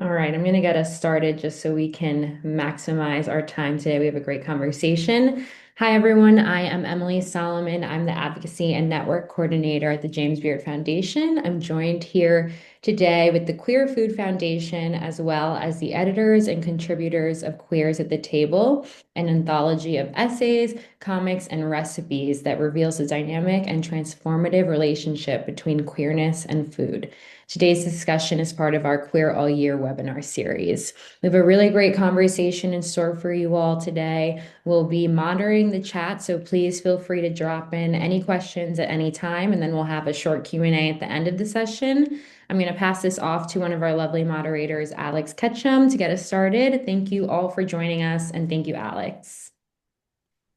All right, I'm going to get us started just so we can maximize our time today. We have a great conversation. Hi, everyone. I am Emily Solomon. I'm the Advocacy and Network Coordinator at the James Beard Foundation. I'm joined here today with the Queer Food Foundation, as well as the editors and contributors of Queers at the Table, an anthology of essays, comics, and recipes that reveals the dynamic and transformative relationship between queerness and food. Today's discussion is part of our Queer All Year webinar series. We have a really great conversation in store for you all today. We'll be monitoring the chat, so please feel free to drop in any questions at any time, and then we'll have a short Q&A at the end of the session. I'm going to pass this off to one of our lovely moderators, Alex Ketchum, to get us started. Thank you all for joining us, and thank you, Alex.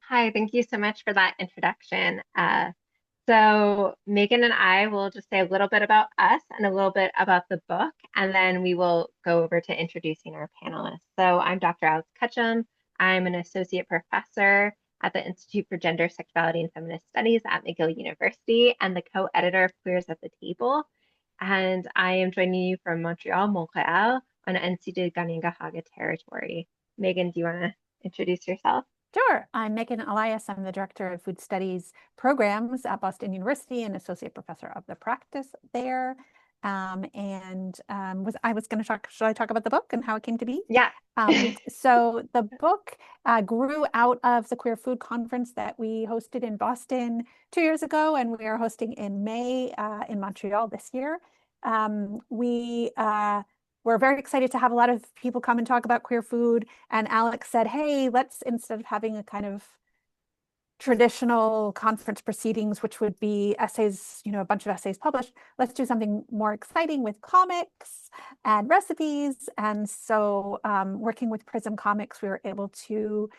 Hi, thank you so much for that introduction. So Megan and I will just say a little bit about us and a little bit about the book, and then we will go over to introducing our panelists. So I'm Dr. Alex Ketchum. I'm an associate professor at the Institute for Gender, Sexuality, and Feminist Studies at McGill University and the co-editor of Queers at the Table. And I am joining you from Montreal, Montreal, on unceded Kaninga territory. Megan, do you want to introduce yourself? Sure. I'm Megan Elias. I'm the Director of Food Studies Programs at Boston University and Associate Professor of the practice there. I was going to talk, should I talk about the book and how it came to be? Yeah. So the book grew out of the Queer Food Conference that we hosted in Boston 2 years ago, and we are hosting in May in Montreal this year. We're very excited to have a lot of people come and talk about queer food. And Alex said, hey, let's, instead of having a kind of traditional conference proceedings, which would be essays, a bunch of essays published, let's do something more exciting with comics and recipes. And so working with Prism Comics, we were able to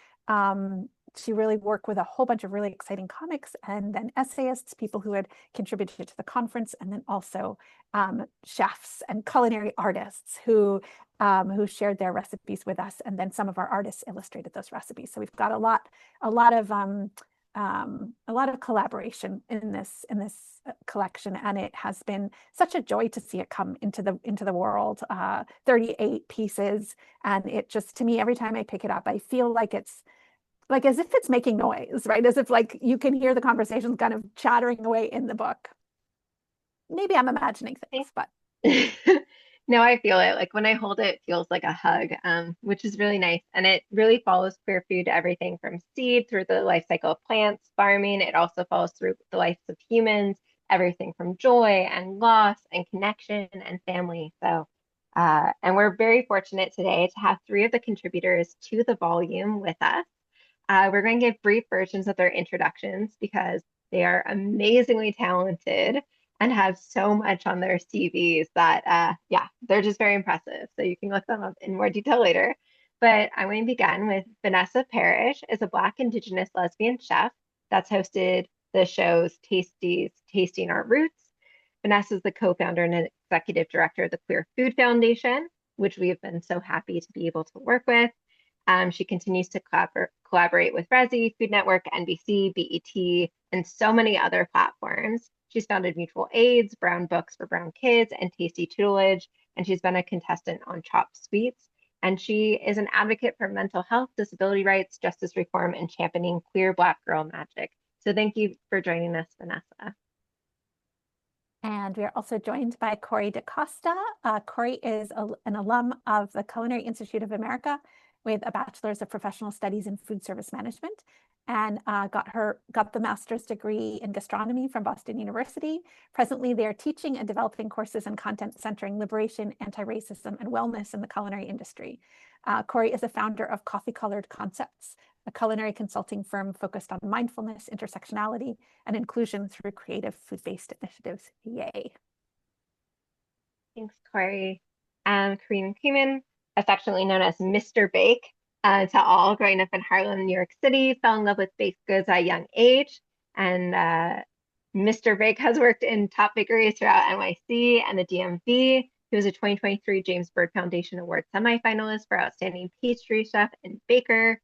really work with a whole bunch of really exciting comics and then essayists, people who had contributed to the conference, and then also chefs and culinary artists who shared their recipes with us, and then some of our artists illustrated those recipes. So we've got a lot of collaboration in this collection, and it has been such a joy to see it come into the world. 38 pieces, and it just, to me, every time I pick it up, I feel like it's like as if it's making noise, right? As if like you can hear the conversations kind of chattering away in the book. Maybe I'm imagining things, but no, I feel it. Like when I hold it, it feels like a hug, which is really nice. And it really follows queer food, everything from seed through the life cycle of plants, farming. It also follows through the lives of humans, everything from joy and loss and connection and family. And we're very fortunate today to have three of the contributors to the volume with us. We're going to give brief versions of their introductions because they are amazingly talented and have so much on their CVs that, yeah, they're just very impressive. So you can look them up in more detail later. But I'm going to begin with Vanessa Parish is a Black Indigenous lesbian chef that's hosted the shows Tasting Our Roots. Vanessa is the co-founder and executive director of the Queer Food Foundation, which we have been so happy to be able to work with. She continues to collaborate with Resi, Food Network, NBC, BET, and so many other platforms. She's founded Mutual Aids, Brown Books for Brown Kids, and Tasty Tutelage, and she's been a contestant on Chopped Sweets. And she is an advocate for mental health, disability rights, justice reform, and championing queer Black girl magic. So thank you for joining us, Vanessa. And we are also joined by Cori DaCosta. Cori is an alum of the Culinary Institute of America with a bachelor's of professional studies in food service management, and got the master's degree in gastronomy from Boston University. Presently, they are teaching and developing courses and content centering liberation, anti-racism, and wellness in the culinary industry. Cori is a founder of Coffee Colored Concepts, a culinary consulting firm focused on mindfulness, intersectionality, and inclusion through creative food-based initiatives. Yay. Thanks, Cori. Kareem Queeman, affectionately known as Mr. Bake, to all, growing up in Harlem, New York City, fell in love with baked goods at a young age. And Mr. Bake has worked in top bakeries throughout NYC and the DMV. He was a 2023 James Byrd Foundation Award semifinalist for Outstanding Pastry Chef and Baker.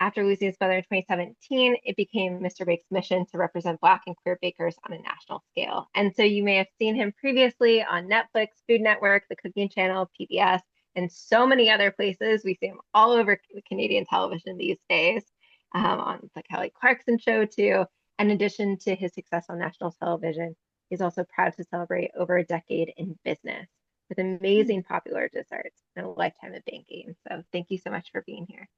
After losing his mother in 2017, it became Mr. Bake's mission to represent Black and queer bakers on a national scale. And so you may have seen him previously on Netflix, Food Network, the Cooking Channel, PBS, and so many other places. We see him all over Canadian television these days, on the Kelly Clarkson show too. In addition to his success on national television, he's also proud to celebrate over a decade in business with amazing popular desserts and a lifetime of banking. So thank you so much for being here.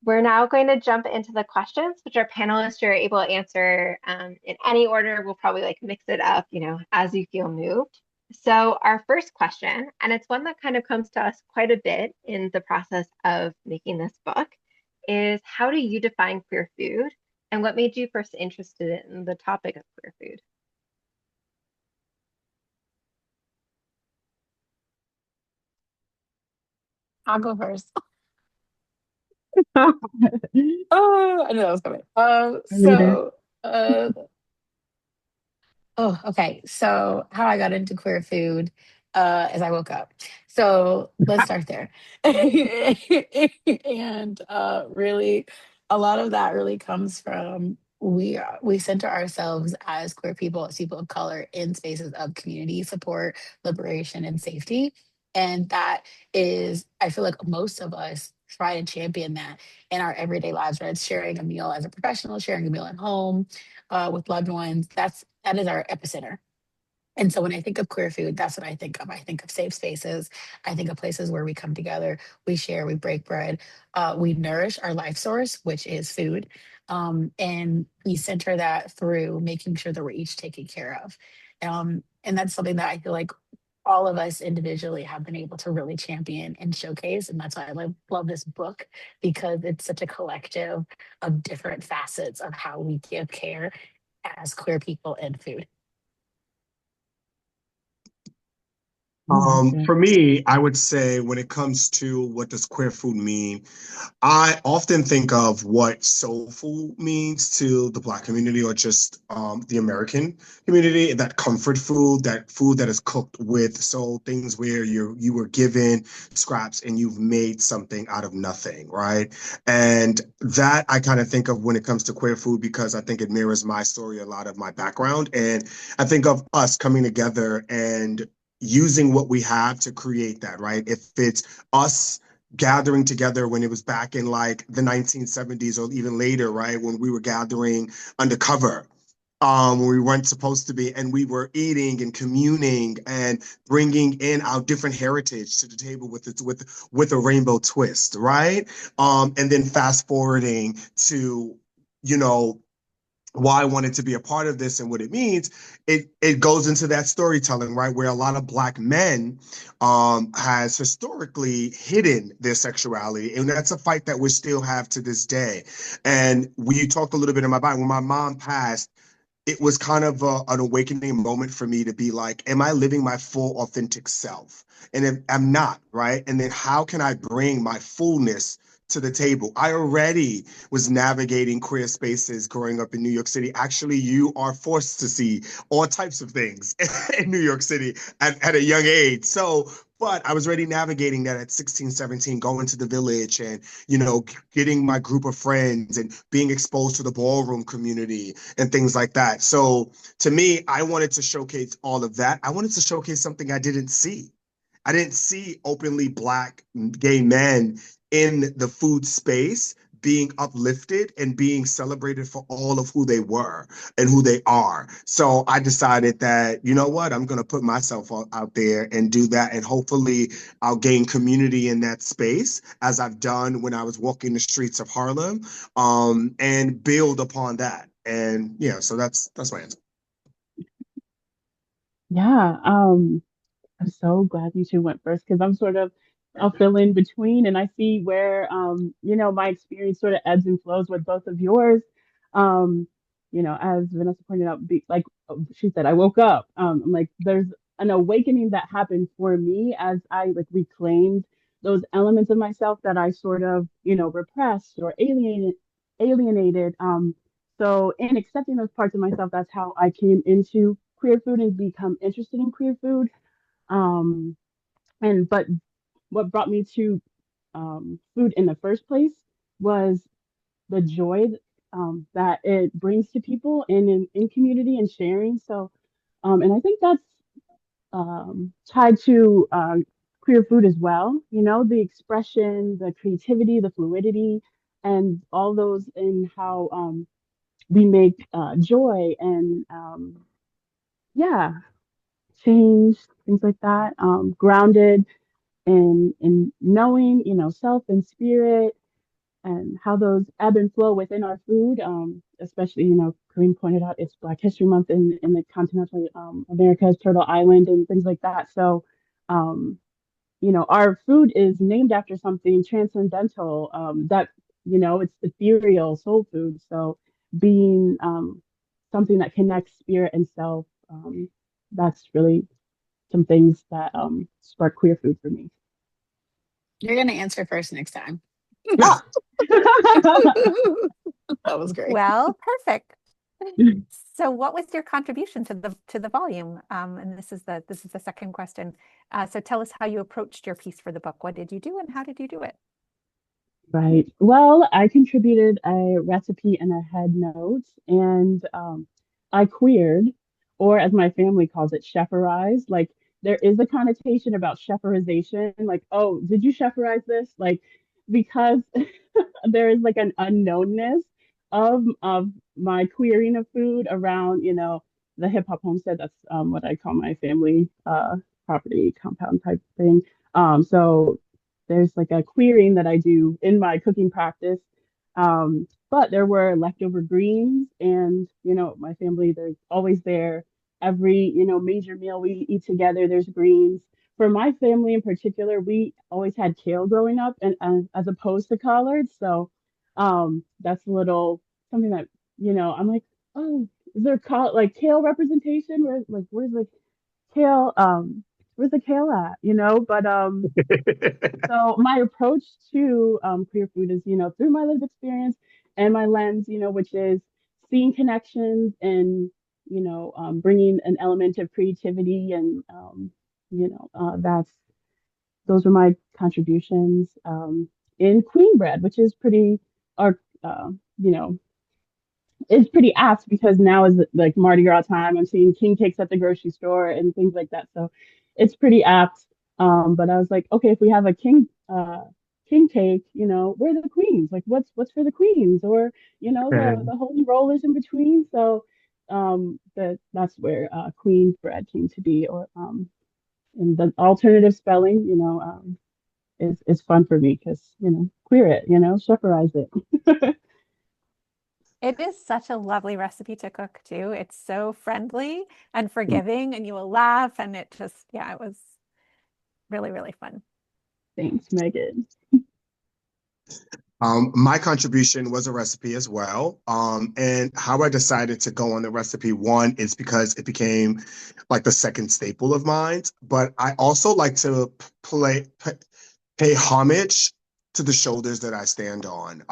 We're now going to jump into the questions, which our panelists are able to answer in any order. We'll probably like mix it up, as you feel moved. So our first question, and it's one that kind of comes to us quite a bit in the process of making this book, is how do you define queer food? And what made you first interested in the topic of queer food? I'll go first. Oh, I knew that was coming. Uh, oh, okay. So how I got into queer food as I woke up. So let's start there. And really, a lot of that really comes from we center ourselves as queer people, as people of color, in spaces of community support, liberation, and safety. And that is, I feel like most of us try to champion that in our everyday lives, right? Sharing a meal as a professional, sharing a meal at home, with loved ones. That is our epicenter. And so when I think of queer food, that's what I think of. I think of safe spaces. I think of places where we come together, we share, we break bread, we nourish our life source, which is food. And we center that through making sure that we're each taken care of. And that's something that I feel like all of us individually have been able to really champion and showcase. And that's why I love this book, because it's such a collective of different facets of how we give care as queer people in food. For me, I would say when it comes to what does queer food mean, I often think of what soul food means to the Black community or just the American community. That comfort food that is cooked with soul, things where you were given scraps and you've made something out of nothing, right? And that I kind of think of when it comes to queer food because I think it mirrors my story, a lot of my background, and I think of us coming together and using what we have to create that, right? If it's us gathering together when it was back in like the 1970s or even later, right? When we were gathering undercover, when we weren't supposed to be, and we were eating and communing and bringing in our different heritage to the table with a rainbow twist, right? And then fast forwarding to, you know, why I wanted to be a part of this and what it means, it goes into that storytelling, right? Where a lot of Black men has historically hidden their sexuality. And that's a fight that we still have to this day. And we talked a little bit in my Bible, when my mom passed, it was kind of an awakening moment for me to be like, am I living my full authentic self? And if I'm not, right? And then how can I bring my fullness to the table? I already was navigating queer spaces growing up in New York City. Actually, you are forced to see all types of things in New York City at a young age. So, but I was already navigating that at 16, 17, going to the village and, getting my group of friends and being exposed to the ballroom community and things like that. So to me, I wanted to showcase all of that. I wanted to showcase something I didn't see. I didn't see openly Black gay men in the food space being uplifted and being celebrated for all of who they were and who they are. So I decided that, you know what, I'm going to put myself out there and do that. And hopefully I'll gain community in that space as I've done when I was walking the streets of Harlem, and build upon that. And yeah, so that's my answer. Yeah, I'm so glad you two went first because I'm sort of I'll fill in between and I see where my experience sort of ebbs and flows with both of yours. Um, as Vanessa pointed out, she said, I woke up. I'm like there's an awakening that happened for me as I like reclaimed those elements of myself that I sort of, repressed or alienated. So in accepting those parts of myself, that's how I came into queer food and become interested in queer food. Um, and but what brought me to food in the first place was the joy that it brings to people in community and sharing. So, and I think that's tied to queer food as well. You know, the expression, the creativity, the fluidity, and all those in how we make joy and yeah, change, things like that. Grounded in knowing, you know, self and spirit and how those ebb and flow within our food. Especially, you know, Kareem pointed out it's Black History Month in the continental Americas, Turtle Island, and things like that. So, um, you know, our food is named after something transcendental that, you know, it's ethereal soul food. So, being something that connects spirit and self, that's really some things that spark queer food for me. You're gonna answer first next time. Ah, That was great. Well, perfect. So what was your contribution to the volume? And this is the second question. So tell us how you approached your piece for the book. What did you do and how did you do it? Right. Well, I contributed a recipe and a head note, and I queered, or as my family calls it, cheferized. Like there is a connotation about cheferization, like, oh, did you cheferize this? Like because there is like an unknownness of my queering of food around, you know, the hip hop homestead. That's what I call my family property compound type thing. So there's like a querying that I do in my cooking practice. But there were leftover greens, and you know, my family, they're always there. Every, you know, major meal we eat together, there's greens. For my family in particular, we always had kale growing up, and as opposed to collards. So that's a little something that, you know, I'm like, oh, is there like kale representation? Where's the kale? Where's the kale at? You know, but so my approach to queer food is, you know, through my lived experience and my lens, you know, which is seeing connections and, you know, bringing an element of creativity and, you know, those are my contributions in queen bread, which is pretty, or you know, it's pretty apt because now is like Mardi Gras time. I'm seeing king cakes at the grocery store and things like that. So it's pretty apt. But I was like, okay, if we have a king cake, you know, where are the queens? Like what's for the queens? Or, you know, the holy rollers in between. So that's where queen bread came to be. Or and the alternative spelling, you know, is fun for me because, you know, queer it, you know, chepherize it. It is such a lovely recipe to cook too. It's so friendly and forgiving, and you will laugh. And it just, yeah, it was really, really fun. Thanks, Megan. My contribution was a recipe as well. And how I decided to go on the recipe one is because it became like the second staple of mine. But I also like to pay homage to the shoulders that I stand on.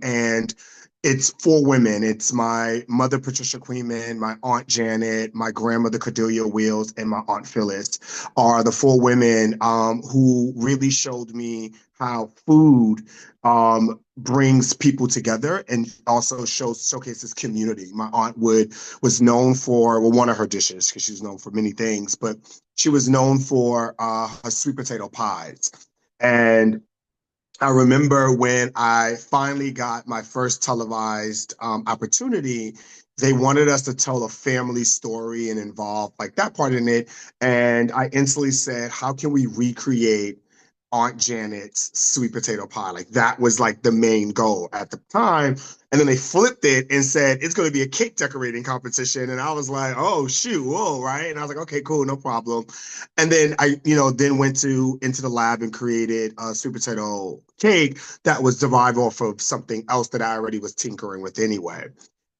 And it's four women. It's my mother, Patricia Queeman, my aunt Janet, my grandmother, Cordelia Wheels, and my aunt Phyllis are the four women who really showed me how food brings people together and also showcases community. My aunt was known for, well, one of her dishes, because she was known for many things, but she was known for her sweet potato pies. And I remember when I finally got my first televised opportunity, they wanted us to tell a family story and involve like that part in it. And I instantly said, how can we recreate Aunt Janet's sweet potato pie? Like that was like the main goal at the time. And then they flipped it and said, it's going to be a cake decorating competition. And I was like, oh, shoot, whoa, right? And I was like, okay, cool, no problem. And then I, you know, then went into the lab and created a sweet potato cake that was derived off of something else that I already was tinkering with anyway.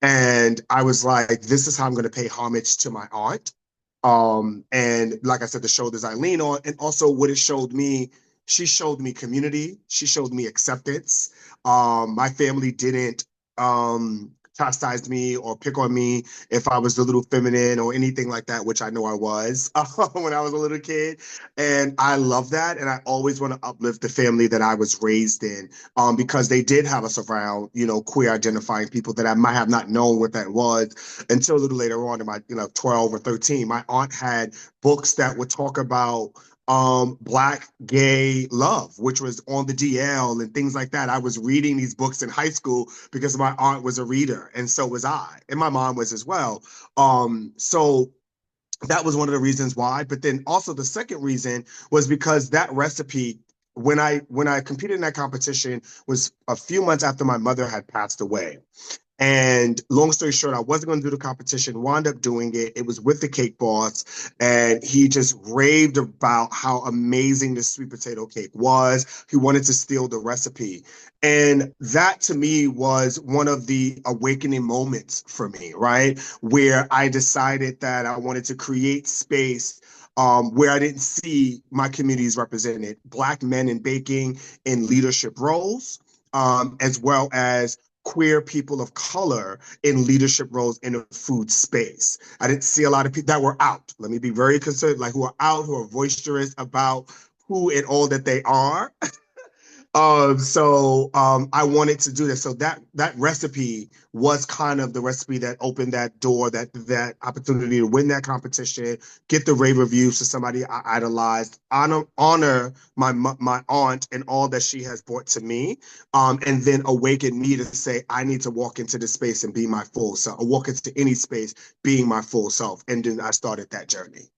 And I was like, this is how I'm going to pay homage to my aunt. And like I said, the shoulders I lean on, and also what it showed me, she showed me community. She showed me acceptance. My family didn't chastised me or pick on me if I was a little feminine or anything like that, which I know I was when I was a little kid. And I love that. And I always want to uplift the family that I was raised in, because they did have us around, queer identifying people that I might have not known what that was until a little later on in my, 12 or 13. My aunt had books that would talk about black gay love, which was on the DL and things like that. I was reading these books in high school because my aunt was a reader, and so was I, and my mom was as well. So that was one of the reasons why. But then also the second reason was because that recipe, when I competed in that competition, was a few months after my mother had passed away. And long story short, I wasn't going to do the competition, wound up doing it. It was with the cake boss, and he just raved about how amazing the sweet potato cake was. He wanted to steal the recipe. And that to me was one of the awakening moments for me, right? Where I decided that I wanted to create space where I didn't see my communities represented, Black men in baking in leadership roles, as well as queer people of color in leadership roles in a food space. I didn't see a lot of people that were out. Let me be very concerned, like who are out, who are boisterous about who and all that they are. I wanted to do this. So that recipe was kind of the recipe that opened that door, that opportunity to win that competition, get the rave reviews to somebody I idolized, honor my aunt and all that she has brought to me, and then awaken me to say I need to walk into the space and be my full self, or walk into any space being my full self. And then I started that journey.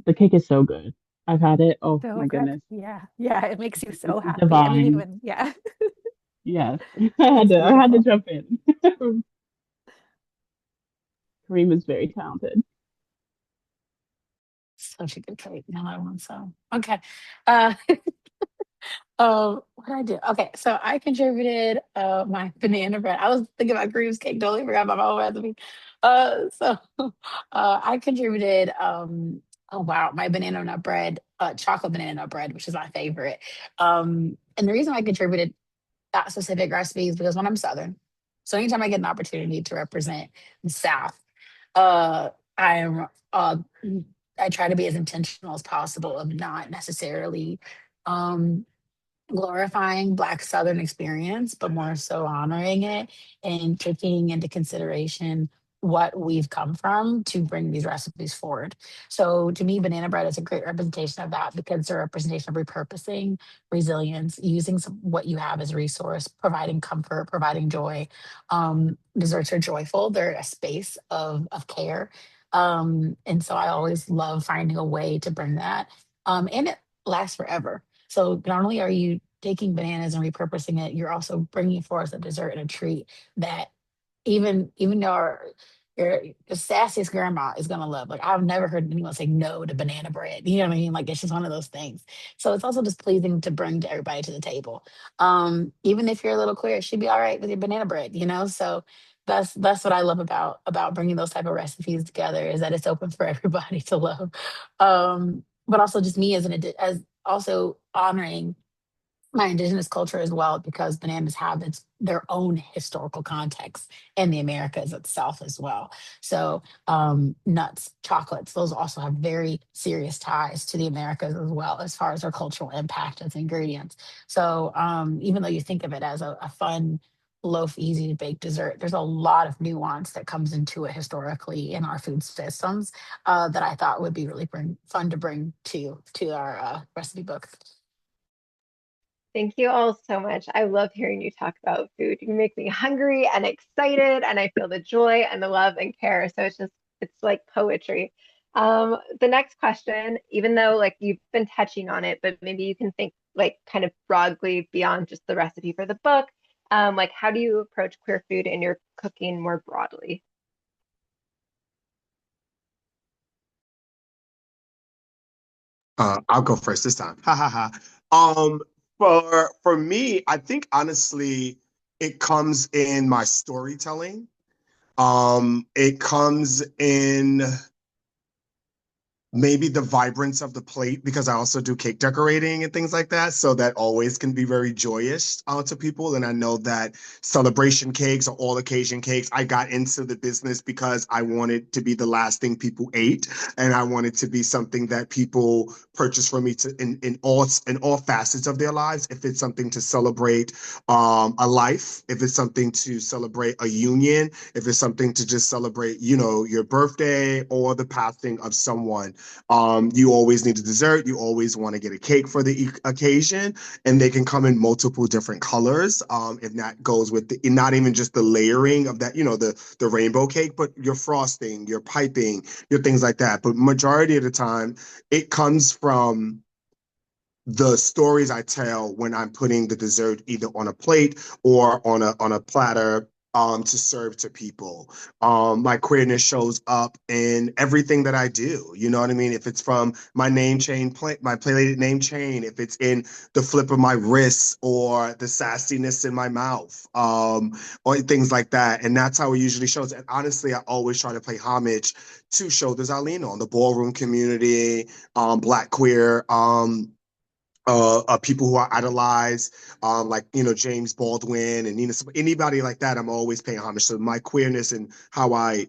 The cake is so good. I've had it. Oh So my good. goodness. Yeah. Yeah. It makes you so It's happy. I mean, divine. even, yeah, Yes. it's I had to beautiful. jump in. Kareem is very talented. Such a good trait. Now I want some. Okay. What did I do? Okay, so I contributed my banana bread. I was thinking about Kareem's cake. Totally forgot about my own recipe. So I contributed oh wow, my banana nut bread, chocolate banana nut bread, which is my favorite. And the reason I contributed that specific recipe is because when I'm Southern, so anytime I get an opportunity to represent the South, uh I am I try to be as intentional as possible of not necessarily um glorifying Black Southern experience, but more so honoring it and taking into consideration what we've come from to bring these recipes forward. So to me, banana bread is a great representation of that because it's a representation of repurposing, resilience, using what you have as a resource, providing comfort, providing joy. Desserts are joyful. They're a space of care. And so I always love finding a way to bring that. And it lasts forever. So not only are you taking bananas and repurposing it, you're also bringing forth a dessert and a treat that even your sassiest grandma is gonna love. Like I've never heard anyone say no to banana bread. You know what I mean? Like it's just one of those things. So it's also just pleasing to bring to everybody to the table. Even if you're a little queer, she'd be all right with your banana bread. So that's what I love about bringing those type of recipes together is that it's open for everybody to love. But also just me as also honoring my indigenous culture as well because bananas have their own historical context in the Americas itself as well. So nuts, chocolates, those also have very serious ties to the Americas as well as far as their cultural impact as ingredients. So even though you think of it as a fun loaf, easy to bake dessert, there's a lot of nuance that comes into it historically in our food systems that I thought would be really fun to bring to our recipe book. Thank you all so much. I love hearing you talk about food. You make me hungry and excited, and I feel the joy and the love and care. So it's like poetry. The next question, even though like you've been touching on it, but maybe you can think like kind of broadly beyond just the recipe for the book. Like how do you approach queer food in your cooking more broadly? I'll go first this time. Ha ha ha. Um, for me, I think honestly, it comes in my storytelling. It comes in maybe the vibrance of the plate, because I also do cake decorating and things like that. So that always can be very joyous to people. And I know that celebration cakes or all occasion cakes, I got into the business because I wanted to be the last thing people ate. And I wanted to be something that people purchase from me to in all facets of their lives. If it's something to celebrate a life, if it's something to celebrate a union, if it's something to just celebrate, your birthday or the passing of someone, you always need a dessert. You always want to get a cake for the occasion, and they can come in multiple different colors. And that goes with not even just the layering of that, the rainbow cake, but your frosting, your piping, your things like that. But majority of the time, it comes from the stories I tell when I'm putting the dessert either on a plate or on a platter to serve to people. My queerness shows up in everything that I do. You know what I mean? If it's from my name chain, my plated name chain, if it's in the flip of my wrists or the sassiness in my mouth, or things like that. And that's how it usually shows. And honestly, I always try to pay homage to shoulders I lean on, the ballroom community, Black queer. People who I idolize, like James Baldwin and anybody like that. I'm always paying homage. So my queerness and how I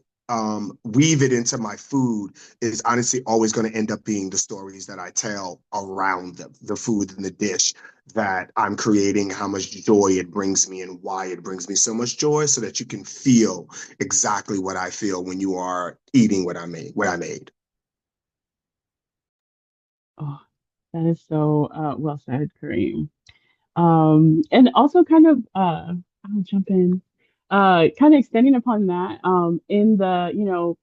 weave it into my food is honestly always going to end up being the stories that I tell around the food and the dish that I'm creating, how much joy it brings me and why it brings me so much joy, so that you can feel exactly what I feel when you are eating what I made. Oh, that is so well said, Kareem. And also kind of I'll jump in, kind of extending upon that, in the,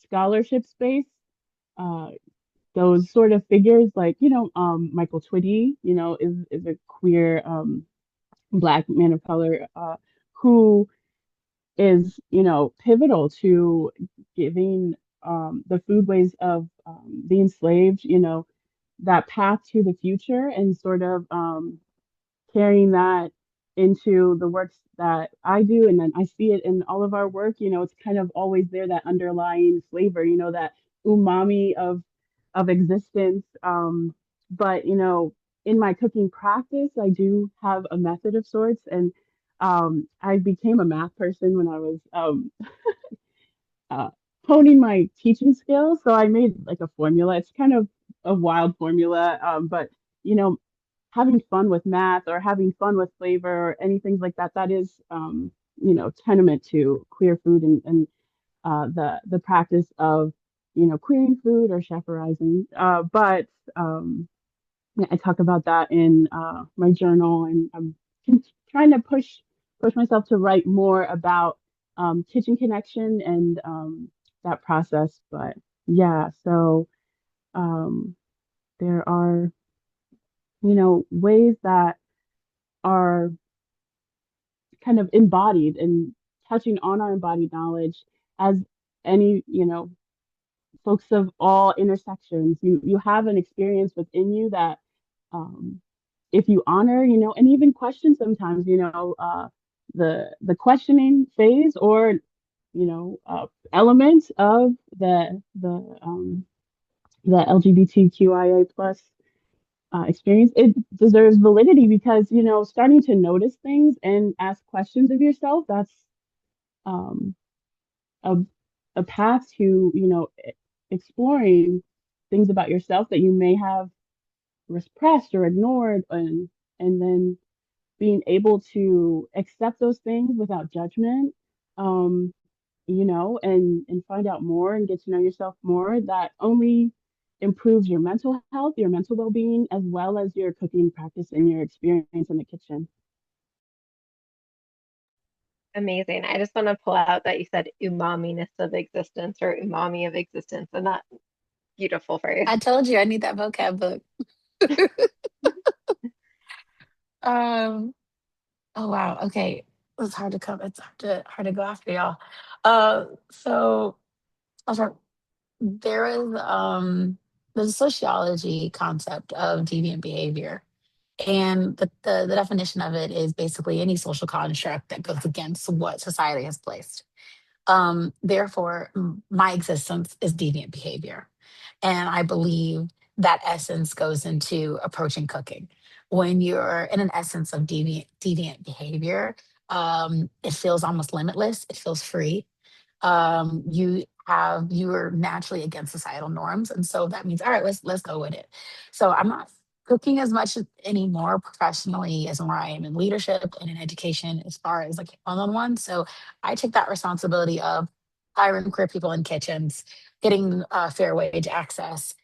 scholarship space, uh, those sort of figures like, Michael Twitty, is a queer Black man of color, who is, pivotal to giving the foodways of the enslaved, that path to the future, and sort of carrying that into the works that I do. And then I see it in all of our work. It's kind of always there, that underlying flavor, that umami of existence. But in my cooking practice, I do have a method of sorts. And I became a math person when I was uh, honing my teaching skills. So I made like a formula. It's kind of a wild formula, but you know, having fun with math or having fun with flavor or anything like that, that is, tenement to queer food, and the practice of, queering food or chefterizing. But yeah, I talk about that in my journal, and I'm trying to push myself to write more about kitchen connection and that process. But yeah, so um, there are, ways that are kind of embodied and touching on our embodied knowledge as any, folks of all intersections. You have an experience within you that, um, if you honor, and even question sometimes, the questioning phase, or elements of the LGBTQIA plus experience, it deserves validity, because starting to notice things and ask questions of yourself, that's um, a, a path to exploring things about yourself that you may have repressed or ignored, and then being able to accept those things without judgment, um, and find out more and get to know yourself more. That only improves your mental health, your mental well-being, as well as your cooking practice and your experience in the kitchen. Amazing. I just want to pull out that you said umaminess of existence or umami of existence, and that beautiful phrase. I told you I need that vocab book. Um, oh wow. Okay. It's hard to come. It's hard to go after y'all. So also, there is there's a sociology concept of deviant behavior. And the definition of it is basically any social construct that goes against what society has placed. Therefore, my existence is deviant behavior. And I believe that essence goes into approaching cooking. When you're in an essence of deviant behavior, it feels almost limitless. It feels free. You are naturally against societal norms, and so that means, all right, let's go with it. So I'm not cooking as much anymore professionally as where I am in leadership and in education as far as like one-on-one. So I take that responsibility of hiring queer people in kitchens, getting fair wage access,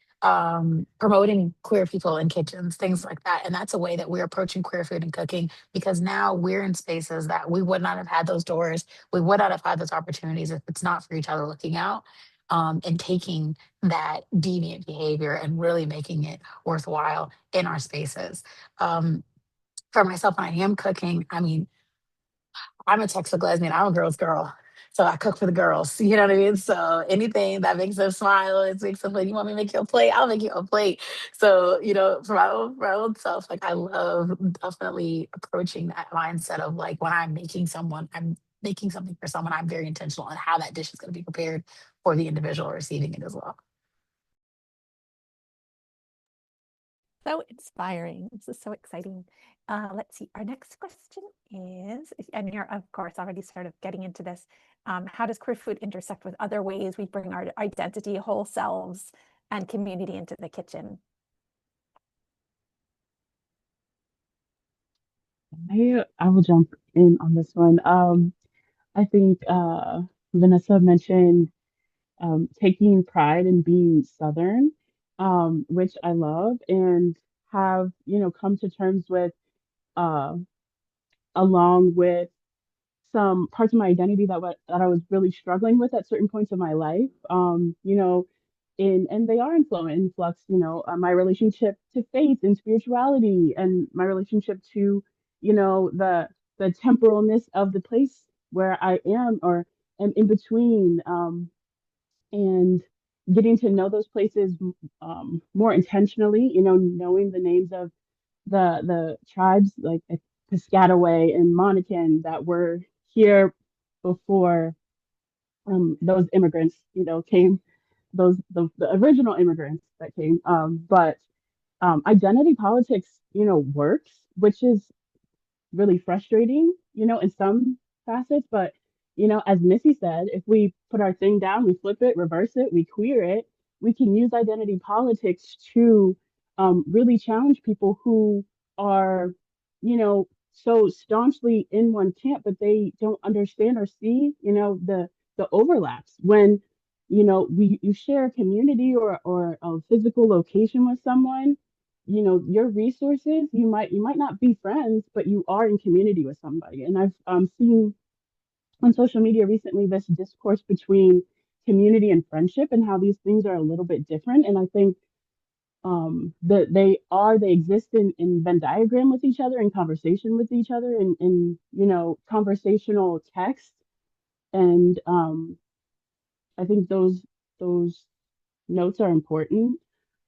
promoting queer people in kitchens, things like that. And that's a way that we're approaching queer food and cooking, because now we're in spaces that we would not have had those doors, we would not have had those opportunities if it's not for each other looking out, and taking that deviant behavior and really making it worthwhile in our spaces. Um, for myself, when I am cooking, I mean, I'm a textbook lesbian. I'm a girl's girl. So I cook for the girls. You know what I mean? So anything that makes them smile, it makes them like, you want me to make you a plate? I'll make you a plate. So, for my own self, like I love definitely approaching that mindset of like when I'm making something for someone, I'm very intentional on how that dish is going to be prepared for the individual receiving it as well. So inspiring. This is so exciting. Let's see. Our next question is, and you're of course already sort of getting into this. How does queer food intersect with other ways we bring our identity, whole selves, and community into the kitchen? I will jump in on this one. I think Vanessa mentioned taking pride in being Southern, which I love and have, come to terms with, uh, along with some parts of my identity that I was really struggling with at certain points of my life. And they are in flux. My relationship to faith and spirituality, and my relationship to, the temporalness of the place where I am or am in between. And getting to know those places more intentionally, knowing the names of the tribes like Piscataway and Monacan that were here before those immigrants, came, the original immigrants that came. But identity politics, works, which is really frustrating, in some facets. But, as Missy said, if we put our thing down, we flip it, reverse it, we queer it, we can use identity politics to really challenge people who are, so staunchly in one camp, but they don't understand or see, the overlaps when, you share a community or a physical location with someone, your resources, you might not be friends, but you are in community with somebody. And I've seen on social media recently this discourse between community and friendship and how these things are a little bit different. And I think that they exist in Venn diagram with each other, in conversation with each other, in conversational text. And I think those notes are important.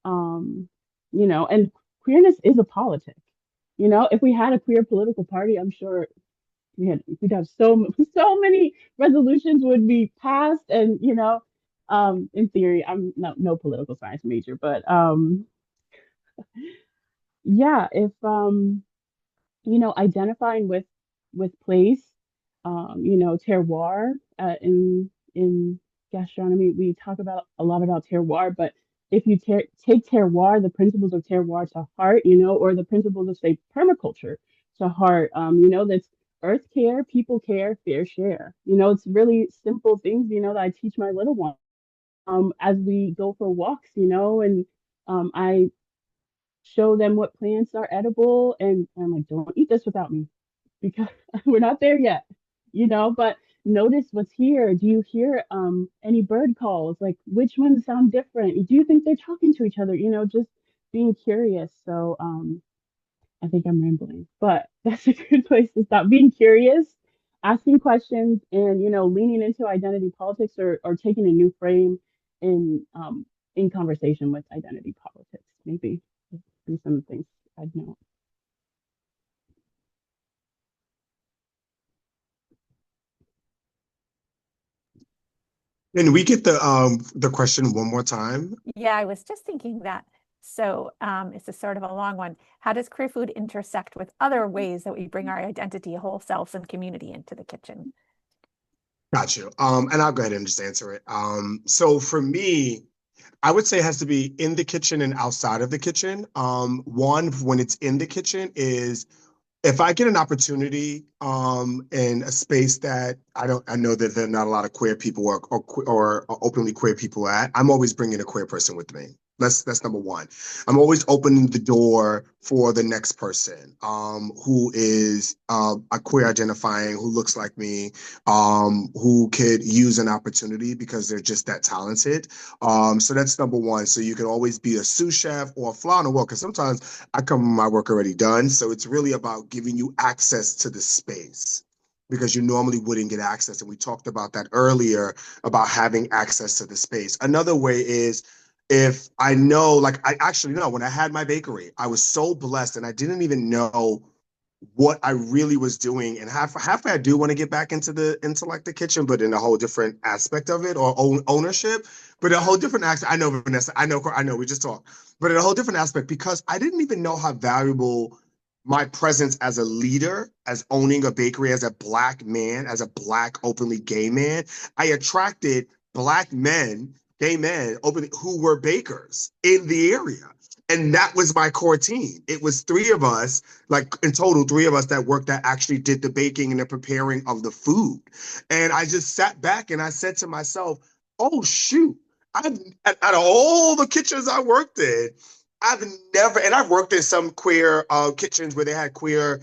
um, and queerness is a politic. If we had a queer political party, I'm sure we'd have so many resolutions would be passed. And in theory, I'm no political science major, but yeah, if identifying with place, terroir. In gastronomy, we talk about a lot about terroir, but if you take terroir, the principles of terroir to heart, or the principles of, say, permaculture to heart, that's earth care, people care, fair share. It's really simple things, that I teach my little ones as we go for walks, and I show them what plants are edible, and I'm like, don't eat this without me, because we're not there yet, but notice what's here. Do you hear any bird calls? Like, which ones sound different? Do you think they're talking to each other? Just being curious. So I think I'm rambling, but that's a good place to stop. Being curious, asking questions, and leaning into identity politics, or taking a new frame in conversation with identity politics. Maybe be some things I'd know. Can we get the question one more time? Yeah, I was just thinking that. So it's a sort of a long one. How does queer food intersect with other ways that we bring our identity, whole selves, and community into the kitchen? Got you. And I'll go ahead and just answer it. So for me, I would say it has to be in the kitchen and outside of the kitchen. One, when it's in the kitchen, is if I get an opportunity in a space that I know that there are not a lot of queer people or openly queer people at, I'm always bringing a queer person with me. That's number one. I'm always opening the door for the next person who is a queer identifying, who looks like me, who could use an opportunity because they're just that talented. So that's number one. So you can always be a sous chef or a fly on the wall because sometimes I come with my work already done. So it's really about giving you access to the space because you normally wouldn't get access. And we talked about that earlier about having access to the space. Another way is if I know, like I actually know when I had my bakery, I was so blessed and I didn't even know what I really was doing. And halfway I do want to get back into like the kitchen, but in a whole different aspect of it or ownership, but a whole different aspect. I know Vanessa, I know we just talked, but in a whole different aspect because I didn't even know how valuable my presence as a leader, as owning a bakery, as a black man, as a black openly gay man, I attracted black men, gay men, openly who were bakers in the area. And that was my core team. It was three of us, like in total, three of us that worked that actually did the baking and the preparing of the food. And I just sat back and I said to myself, oh, shoot. I've, out of all the kitchens I worked in, I've never, and I've worked in some queer kitchens where they had queer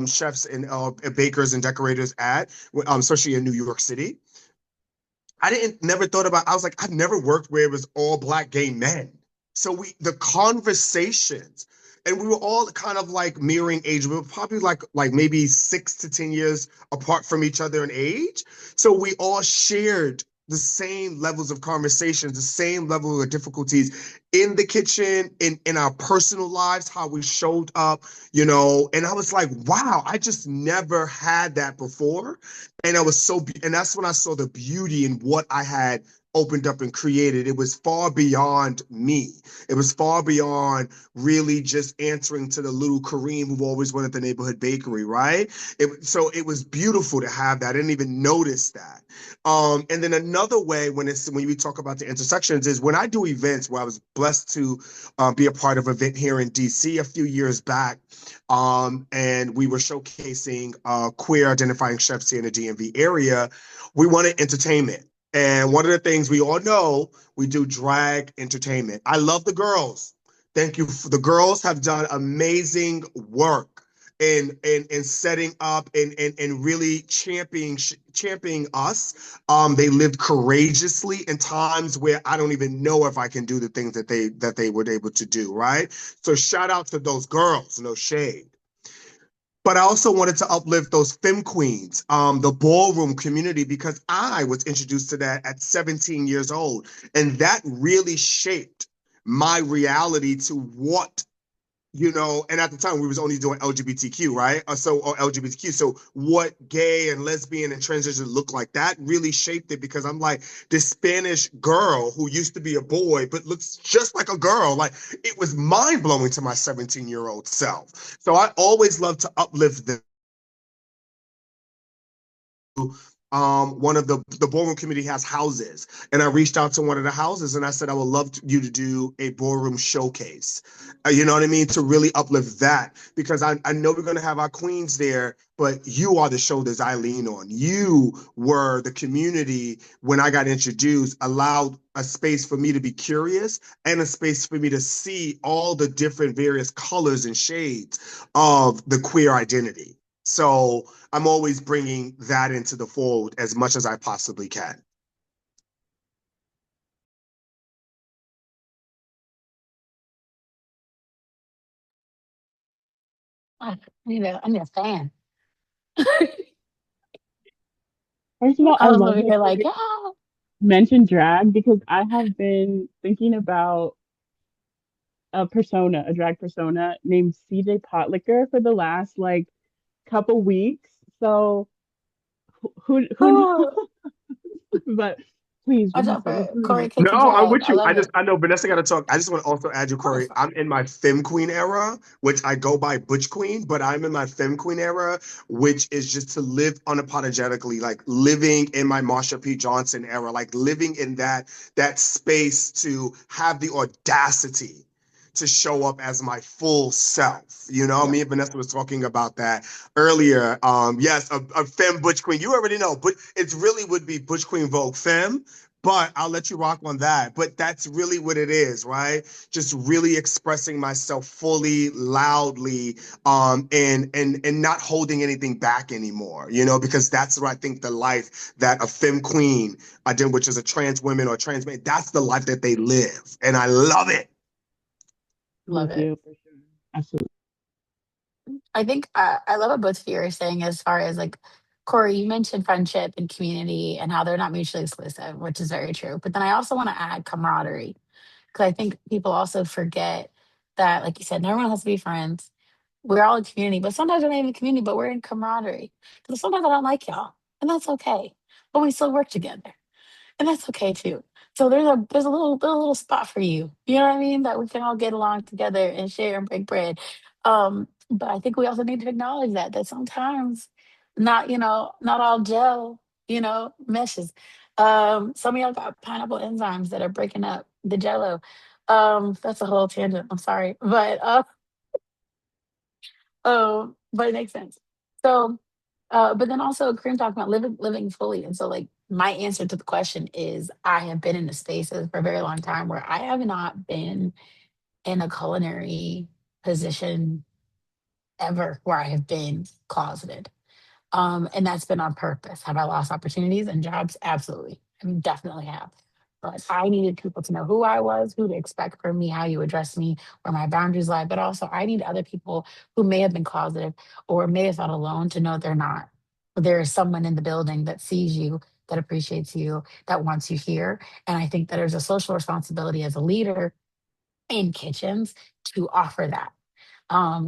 chefs and bakers and decorators at, especially in New York City. I didn't never thought about, I was like, I've never worked where it was all black gay men. So the conversations, and we were all kind of like mirroring age. We were probably like maybe 6 to 10 years apart from each other in age. So we all shared the same levels of conversations, the same level of difficulties in the kitchen, in our personal lives, how we showed up, and I was like, wow, I just never had that before. And I was and that's when I saw the beauty in what I had opened up and created. It was far beyond me. It was far beyond really just answering to the little Kareem who always wanted the neighborhood bakery, right? So it was beautiful to have that. I didn't even notice that. And then another way when we talk about the intersections is when I do events where I was blessed to be a part of an event here in DC a few years back. And we were showcasing queer identifying chefs here in the DMV area. We wanted entertainment. And one of the things we all know, we do drag entertainment. I love the girls. Thank you. The girls have done amazing work in setting up and really championing us. They lived courageously in times where I don't even know if I can do the things that they were able to do, right? So shout out to those girls, no shade. But I also wanted to uplift those femme queens, the ballroom community, because I was introduced to that at 17 years old. And that really shaped my reality to what, and at the time we was only doing LGBTQ, right? Or LGBTQ. So what gay and lesbian and transgender look like, that really shaped it because I'm like this Spanish girl who used to be a boy, but looks just like a girl. Like it was mind blowing to my 17-year-old self. So I always love to uplift them. One of the ballroom committee has houses, and I reached out to one of the houses and I said I would love you to do a ballroom showcase. You know what I mean? To really uplift that because I know we're going to have our queens there, but you are the shoulders I lean on. You were the community when I got introduced, allowed a space for me to be curious and a space for me to see all the different various colors and shades of the queer identity. So I'm always bringing that into the fold as much as I possibly can. I need a fan. First of all, I I was love over that here like, you yeah. mentioned drag because I have been thinking about a drag persona named CJ Potlicker for the last like couple weeks. So who But please, what Watch do you out say? for What's really Corey next? No, kicking I'm drag. with I you. love it. I know Vanessa got to talk. I just want to also add you, Of course. Corey. I'm in my femme queen era, which I go by butch queen, but I'm in my femme queen era, which is just to live unapologetically, like living in my Marsha P. Johnson era, like living in that space to have the audacity to show up as my full self. You know, Yep. me and Vanessa was talking about that earlier. Yes, a femme butch queen. You already know, but it really would be butch queen Vogue femme, but I'll let you rock on that. But that's really what it is, right? Just really expressing myself fully, loudly, and not holding anything back anymore, you know, because that's what I think the life that a femme queen, which is a trans woman or trans man, that's the life that they live. And I love it. Love Me it. too, for sure. Absolutely. I think I love what both of you are saying as far as like Corey, you mentioned friendship and community and how they're not mutually exclusive, which is very true. But then I also want to add camaraderie because I think people also forget that, like you said, everyone has to be friends. We're all a community, but sometimes we're not even a community, but we're in camaraderie. Because sometimes I don't like y'all, and that's okay. But we still work together, and that's okay too. So there's a little spot for you. You know what I mean? That we can all get along together and share and break bread. But I think we also need to acknowledge that sometimes not all gel meshes. Some of y'all got pineapple enzymes that are breaking up the jello. That's a whole tangent. I'm sorry, but it makes sense. So, but then also Kareem talking about living fully. And so like my answer to the question is I have been in the spaces for a very long time where I have not been in a culinary position ever where I have been closeted. And that's been on purpose. Have I lost opportunities and jobs? Absolutely. I mean, definitely have. But I needed people to know who I was, who to expect from me, how you address me, where my boundaries lie. But also, I need other people who may have been closeted or may have felt alone to know they're not. There is someone in the building that sees you, that appreciates you, that wants you here. And I think that there's a social responsibility as a leader in kitchens to offer that.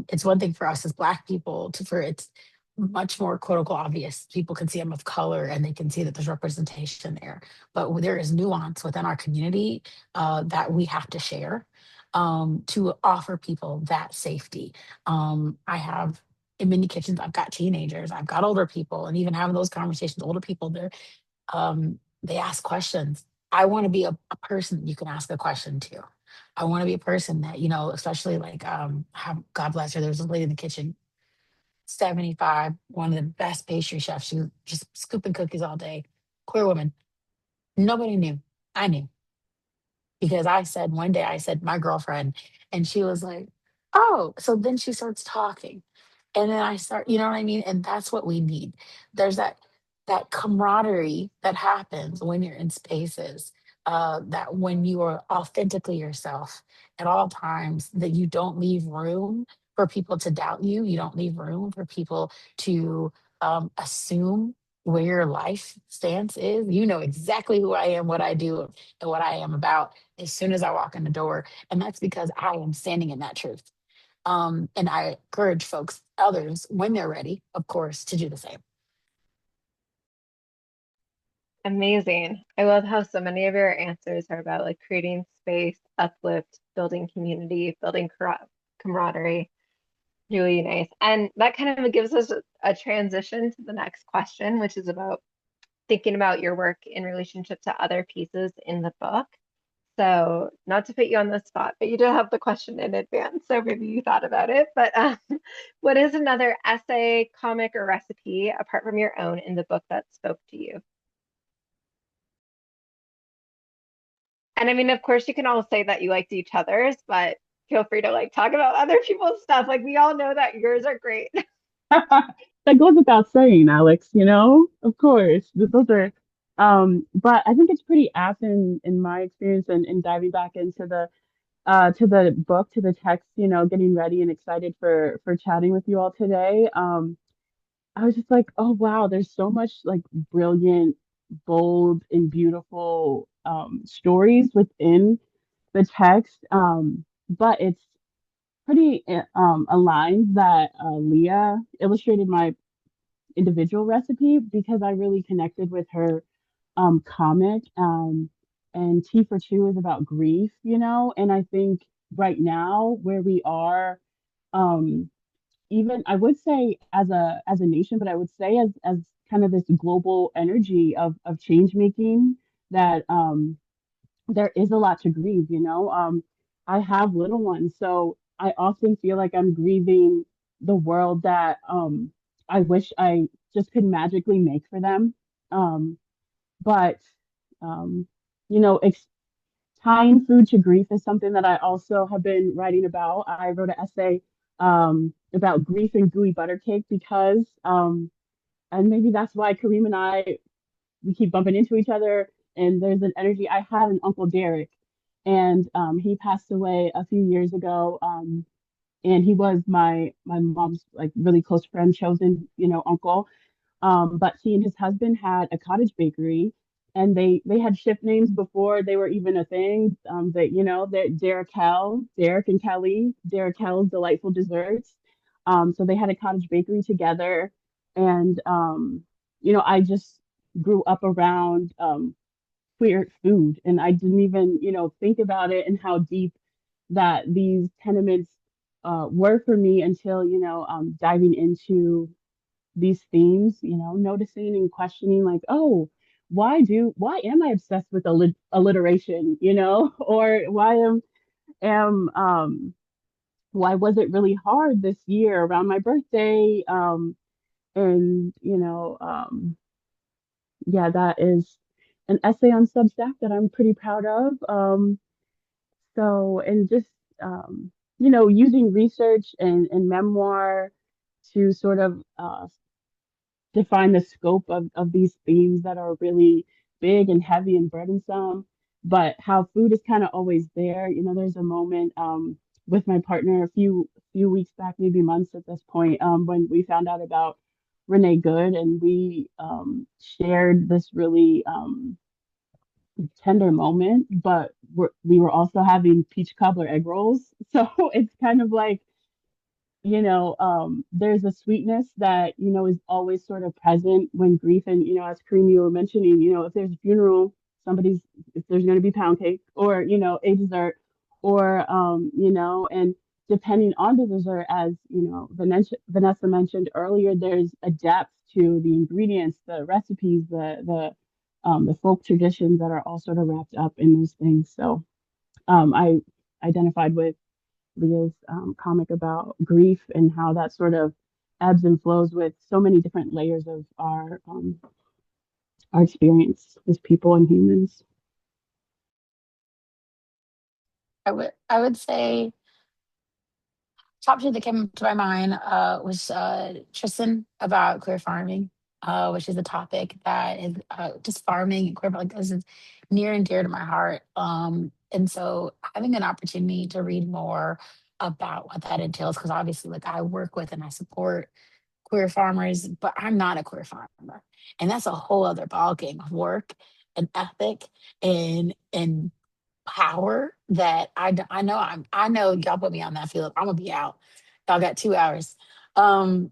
It's one thing for us as Black people for it's much more quote unquote obvious. People can see I'm of color and they can see that there's representation there. But there is nuance within our community that we have to share to offer people that safety. I have in many kitchens, I've got teenagers, I've got older people, and even having those conversations, older people, they ask questions. I want to be a person you can ask a question to. I want to be a person that, especially like God bless her, there was a lady in the kitchen, 75, one of the best pastry chefs. She was just scooping cookies all day. Queer woman. Nobody knew. I knew because I said one day, I said, my girlfriend, and she was like, oh, so then she starts talking. And then I start, you know what I mean? And that's what we need. There's that camaraderie that happens when you're in spaces, that when you are authentically yourself at all times, that you don't leave room for people to doubt you. You don't leave room for people to assume where your life stance is. You know exactly who I am, what I do, and what I am about as soon as I walk in the door. And that's because I am standing in that truth. And I encourage folks, others, when they're ready, of course, to do the same. Amazing. I love how so many of your answers are about like creating space, uplift, building community, building camaraderie. Really nice. And that kind of gives us a transition to the next question, which is about thinking about your work in relationship to other pieces in the book. So, not to put you on the spot, but you did have the question in advance, so maybe you thought about it. But what is another essay, comic, or recipe apart from your own in the book that spoke to you? And I mean, of course, you can all say that you liked each other's, but feel free to like talk about other people's stuff. Like we all know that yours are great. That goes without saying, Alex, of course. Those are but I think it's pretty apt in my experience and diving back into the book, to the text, getting ready and excited for chatting with you all today. I was just like, oh wow, there's so much like brilliant, bold, and beautiful stories within the text. But it's pretty aligned that Leah illustrated my individual recipe because I really connected with her comic. And Tea for Two is about grief, you know, and I think right now where we are, um, even I would say as a nation, but I would say as kind of this global energy of change making that there is a lot to grieve, you know. I have little ones, so I often feel like I'm grieving the world that I wish I just could magically make for them. Um, but um, you know, tying food to grief is something that I also have been writing about. I wrote an essay about grief and gooey butter cake because, and maybe that's why Kareem and I we keep bumping into each other. And there's an energy. I had an uncle Derek, and he passed away a few years ago. And he was my mom's like really close friend, chosen, you know, uncle. But he and his husband had a cottage bakery, and they had shift names before they were even a thing. That you know that Derek and Kelly, Derek Hell's Delightful Desserts. So they had a cottage bakery together, and you know I just grew up around queer food, and I didn't even you know think about it and how deep that these tenements were for me until you know diving into these themes, you know, noticing and questioning like, oh, why am I obsessed with alliteration, you know, or am why was it really hard this year around my birthday? And you know, yeah, that is an essay on Substack that I'm pretty proud of. So and just you know, using research and memoir to sort of define the scope of these themes that are really big and heavy and burdensome, but how food is kind of always there. You know, there's a moment with my partner a few weeks back, maybe months at this point, when we found out about Renee Good, and we shared this really tender moment, but we were also having peach cobbler egg rolls. So it's kind of like you know, there's a sweetness that, you know, is always sort of present when grief. And, you know, as Kareem, you were mentioning, you know, if there's a funeral, if there's going to be pound cake or, you know, a dessert or, you know, and depending on the dessert, as, you know, Vanessa mentioned earlier, there's a depth to the ingredients, the recipes, the folk traditions that are all sort of wrapped up in those things. So I identified with Leah's comic about grief and how that sort of ebbs and flows with so many different layers of our experience as people and humans. I would say top two that came to my mind was Tristan about queer farming, which is a topic that is just farming and queer like this is near and dear to my heart. And so having an opportunity to read more about what that entails, because obviously like I work with and I support queer farmers, but I'm not a queer farmer. And that's a whole other ballgame of work and ethic and power that I know I know y'all put me on that field. I'm gonna be out. Y'all got 2 hours. And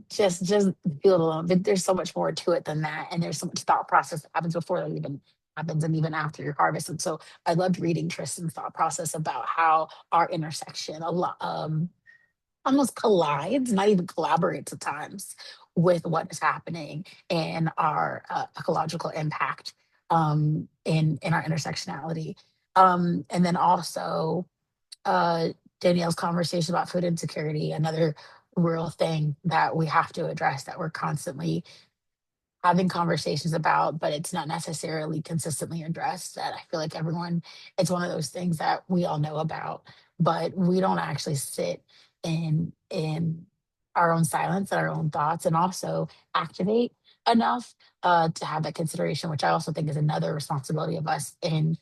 just the field alone. But there's so much more to it than that. And there's so much thought process that happens before that even happens and even after your harvest. And so I loved reading Tristan's thought process about how our intersection a lot almost collides, not even collaborates at times with what is happening and our ecological impact in our intersectionality. And then also uh, Danielle's conversation about food insecurity, another real thing that we have to address that we're constantly having conversations about, but it's not necessarily consistently addressed. That I feel like it's one of those things that we all know about, but we don't actually sit in our own silence and our own thoughts and also activate enough to have that consideration, which I also think is another responsibility of us in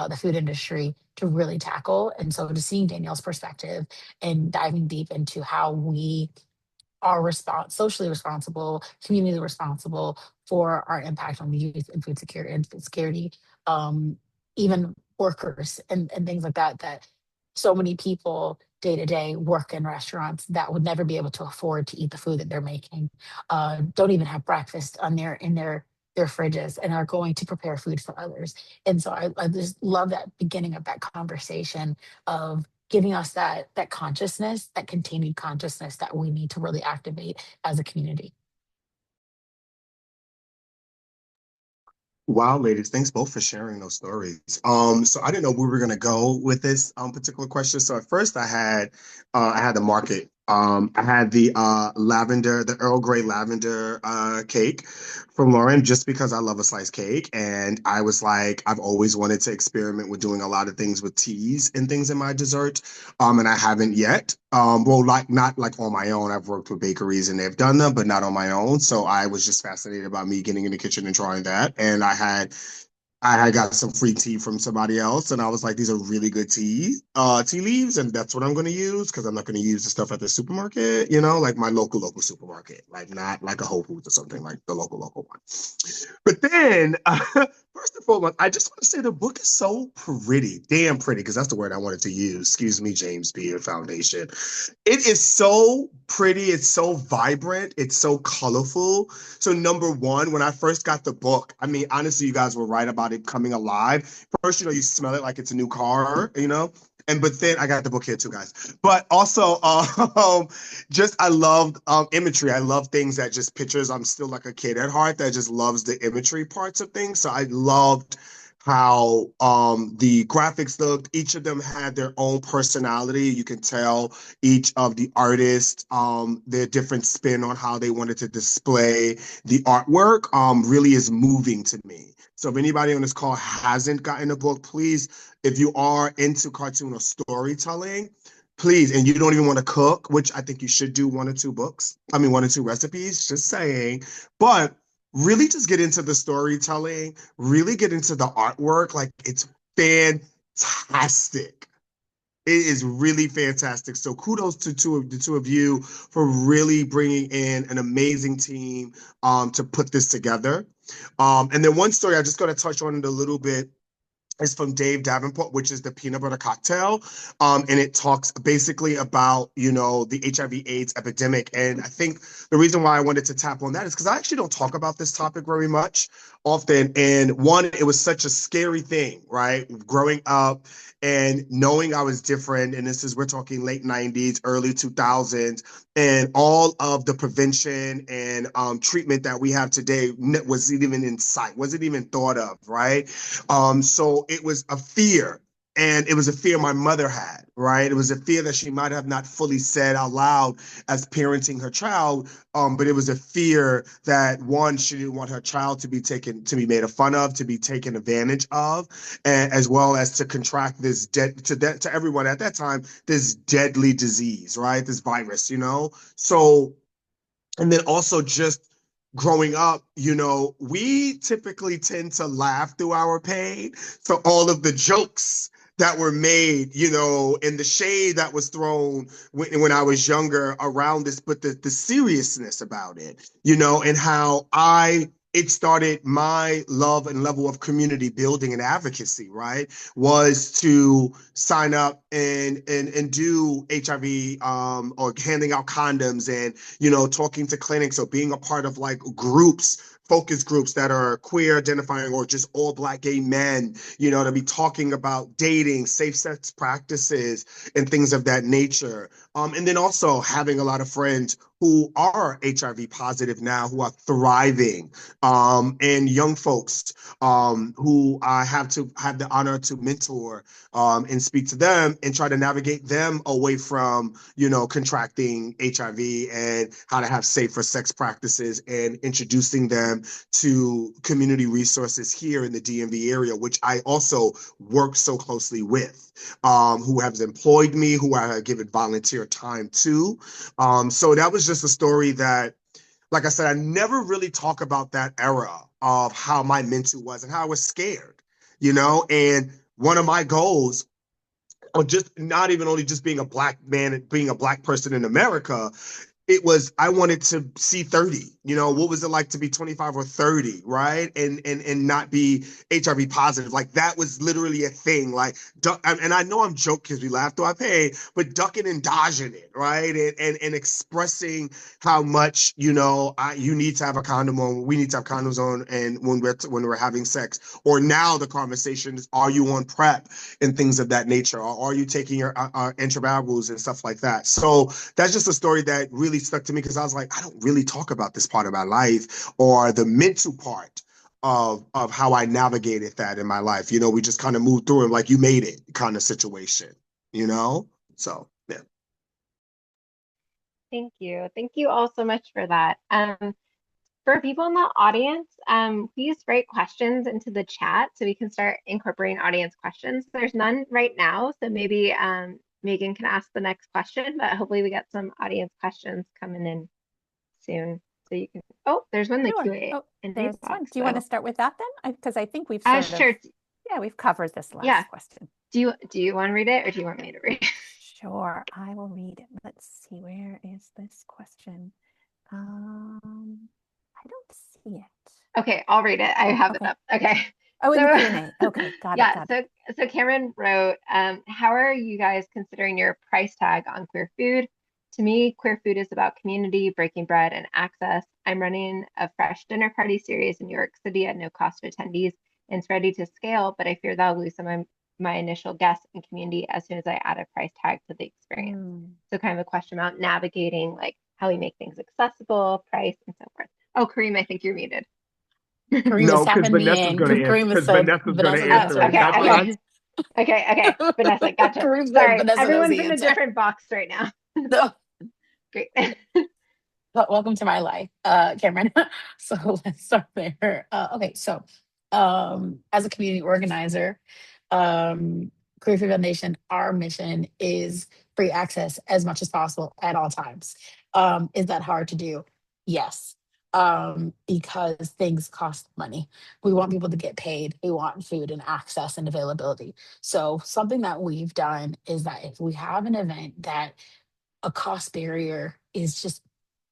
the food industry to really tackle. And so to seeing Danielle's perspective and diving deep into how we are socially responsible, community responsible for our impact on the youth and food security, um, even workers and things like that, that so many people day to day work in restaurants that would never be able to afford to eat the food that they're making, don't even have breakfast on their in their their fridges and are going to prepare food for others. And so I just love that beginning of that conversation of giving us that consciousness, that continued consciousness that we need to really activate as a community. Wow, ladies, thanks both for sharing those stories. So I didn't know we were gonna go with this particular question. So at first I had the market. I had the lavender, the Earl Grey lavender cake from Lauren, just because I love a sliced cake. And I was like, I've always wanted to experiment with doing a lot of things with teas and things in my dessert. And I haven't yet. Well, like not like on my own. I've worked with bakeries and they've done them, but not on my own. So I was just fascinated about me getting in the kitchen and trying that. And I had got some free tea from somebody else, and I was like, these are really good tea leaves, and that's what I'm going to use because I'm not going to use the stuff at the supermarket, like my local supermarket, like not like a Whole Foods or something, like the local one. But then, first and foremost, I just want to say the book is so pretty, damn pretty, because that's the word I wanted to use. Excuse me, James Beard Foundation. It is so pretty. It's so vibrant. It's so colorful. So number one, when I first got the book, I mean, honestly, you guys were right about it coming alive. First, you smell it like it's a new car. And but then I got the book here too, guys. But also, just I loved imagery. I love things that just pictures. I'm still like a kid at heart that just loves the imagery parts of things. So I loved how the graphics looked. Each of them had their own personality. You can tell each of the artists their different spin on how they wanted to display the artwork. Really is moving to me. So if anybody on this call hasn't gotten a book, please, if you are into cartoon or storytelling, please, and you don't even want to cook, which I think you should do one or two books. I mean, one or two recipes, just saying. But really just get into the storytelling, really get into the artwork. Like it's fantastic. It is really fantastic. So kudos to the two of you for really bringing in an amazing team to put this together. And then one story I just got to touch on it a little bit is from Dave Davenport, which is the peanut butter cocktail. And it talks basically about, the HIV/AIDS epidemic. And I think the reason why I wanted to tap on that is because I actually don't talk about this topic very much often. And one, it was such a scary thing, right? Growing up and knowing I was different. And we're talking late 90s, early 2000s. And all of the prevention and treatment that we have today wasn't even in sight, wasn't even thought of, right? So it was a fear. And it was a fear my mother had, right? It was a fear that she might have not fully said out loud as parenting her child. But it was a fear that one, she didn't want her child to be made fun of, to be taken advantage of, and as well as to contract this to everyone at that time, this deadly disease, right? This virus. So, and then also just growing up, we typically tend to laugh through our pain. So all of the jokes that were made, and the shade that was thrown when I was younger around this, but the seriousness about it, and how it started my love and level of community building and advocacy, right? Was to sign up and do HIV or handing out condoms and, talking to clinics or being a part of like focus groups that are queer identifying or just all Black gay men, to be talking about dating, safe sex practices, and things of that nature. And then also having a lot of friends who are HIV positive now, who are thriving, and young folks who I have the honor to mentor and speak to them and try to navigate them away from, contracting HIV and how to have safer sex practices and introducing them to community resources here in the DMV area, which I also work so closely with, who have employed me, who I have given volunteer time to. So that was just a story that, like I said, I never really talk about that era of how my mental was and how I was scared, and one of my goals, or just not even only just being a Black man, being a Black person in America, I wanted to see 30. What was it like to be 25 or 30, right? And not be HIV positive. Like that was literally a thing. Like, and I know I'm joking because we laughed through our pain, but ducking and dodging it, right? And expressing how much, you need to have a condom on, we need to have condoms on, and when we're having sex. Or now the conversation is, are you on PrEP and things of that nature? Or are you taking your antivirals and stuff like that? So that's just a story that really stuck to me because I was like, I don't really talk about this part of my life or the mental part of how I navigated that in my life. We just kind of moved through it like you made it kind of situation, So yeah. Thank you. Thank you all so much for that. For people in the audience, please write questions into the chat so we can start incorporating audience questions. There's none right now, so maybe Megan can ask the next question, but hopefully we get some audience questions coming in soon. So you can, there's one in the Sure. Q&A There's box. one. Do you want to start with that then? Because I think we've sure. we've covered this last Yeah. question. Do you want to read it or do you want me to read it? Sure, I will read it. Let's see, where is this question? I don't see it. Okay, I'll read it. I have it up. Okay. Oh, in the Q&A. Okay, got it. So Cameron wrote, how are you guys considering your price tag on queer food? To me, queer food is about community, breaking bread, and access. I'm running a fresh dinner party series in New York City at no cost to attendees, and it's ready to scale, but I fear that I'll lose some of my initial guests and community as soon as I add a price tag to the experience. So kind of a question about navigating like how we make things accessible, price, and so forth. Oh, Kareem, I think you're muted. Kareem is tapping me in because Kareem has said Vanessa's answering. Okay. Vanessa, gotcha. Sorry, Vanessa everyone's in a different box right now. No. Great. But welcome to my life, Cameron. So let's start there. Okay, so as a community organizer, Queer Food Foundation, our mission is free access as much as possible at all times. Is that hard to do? Yes. Because things cost money. We want people to get paid. We want food and access and availability. So something that we've done is that if we have an event that a cost barrier is just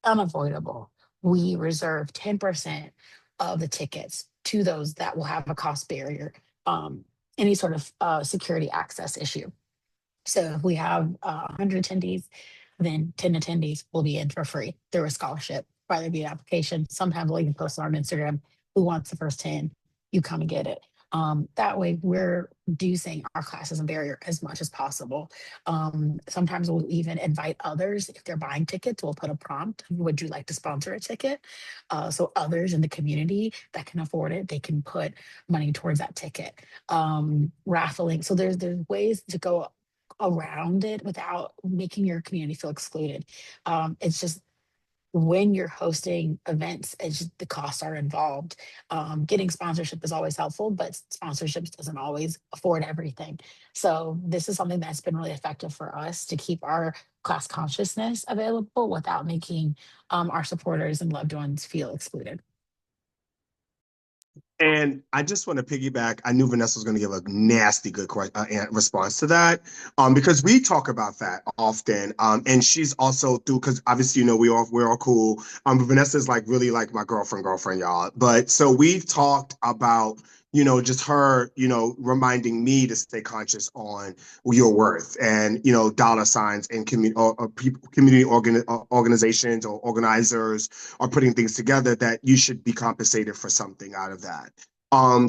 unavoidable, we reserve 10% of the tickets to those that will have a cost barrier, any sort of security access issue. So if we have 100 attendees, then 10 attendees will be in for free through a scholarship, whether it be an application. Sometimes we'll even post on Instagram, who wants the first 10, you come and get it. That way we're reducing our class as a barrier as much as possible. Sometimes we'll even invite others. If they're buying tickets, we'll put a prompt, would you like to sponsor a ticket? So others in the community that can afford it, they can put money towards that ticket. Raffling. So there's ways to go around it without making your community feel excluded. It's just when you're hosting events, it's just the costs are involved. Getting sponsorship is always helpful, but sponsorships doesn't always afford everything. So this is something that's been really effective for us to keep our class consciousness available without making our supporters and loved ones feel excluded. And I just want to piggyback. I knew Vanessa was going to give a nasty good response to that, because we talk about that often. And she's also through, because obviously we're all cool. But Vanessa's like really like my girlfriend, y'all. But so we've talked about just her reminding me to stay conscious on your worth and dollar signs and community organizations or organizers are putting things together that you should be compensated for something out of that.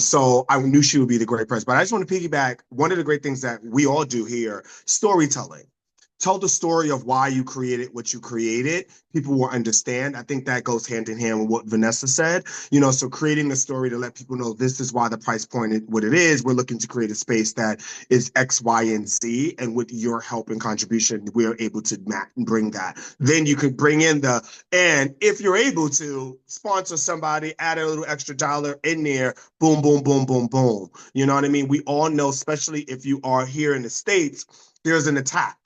So I knew she would be the great person. But I just want to piggyback. One of the great things that we all do here, storytelling. Tell the story of why you created what you created. People will understand. I think that goes hand in hand with what Vanessa said. So creating a story to let people know this is why the price point is what it is. We're looking to create a space that is X, Y, and Z. And with your help and contribution, we're able to bring that. Then you could bring in and if you're able to sponsor somebody, add a little extra dollar in there, boom, boom, boom, boom, boom. You know what I mean? We all know, especially if you are here in the States, there's an attack.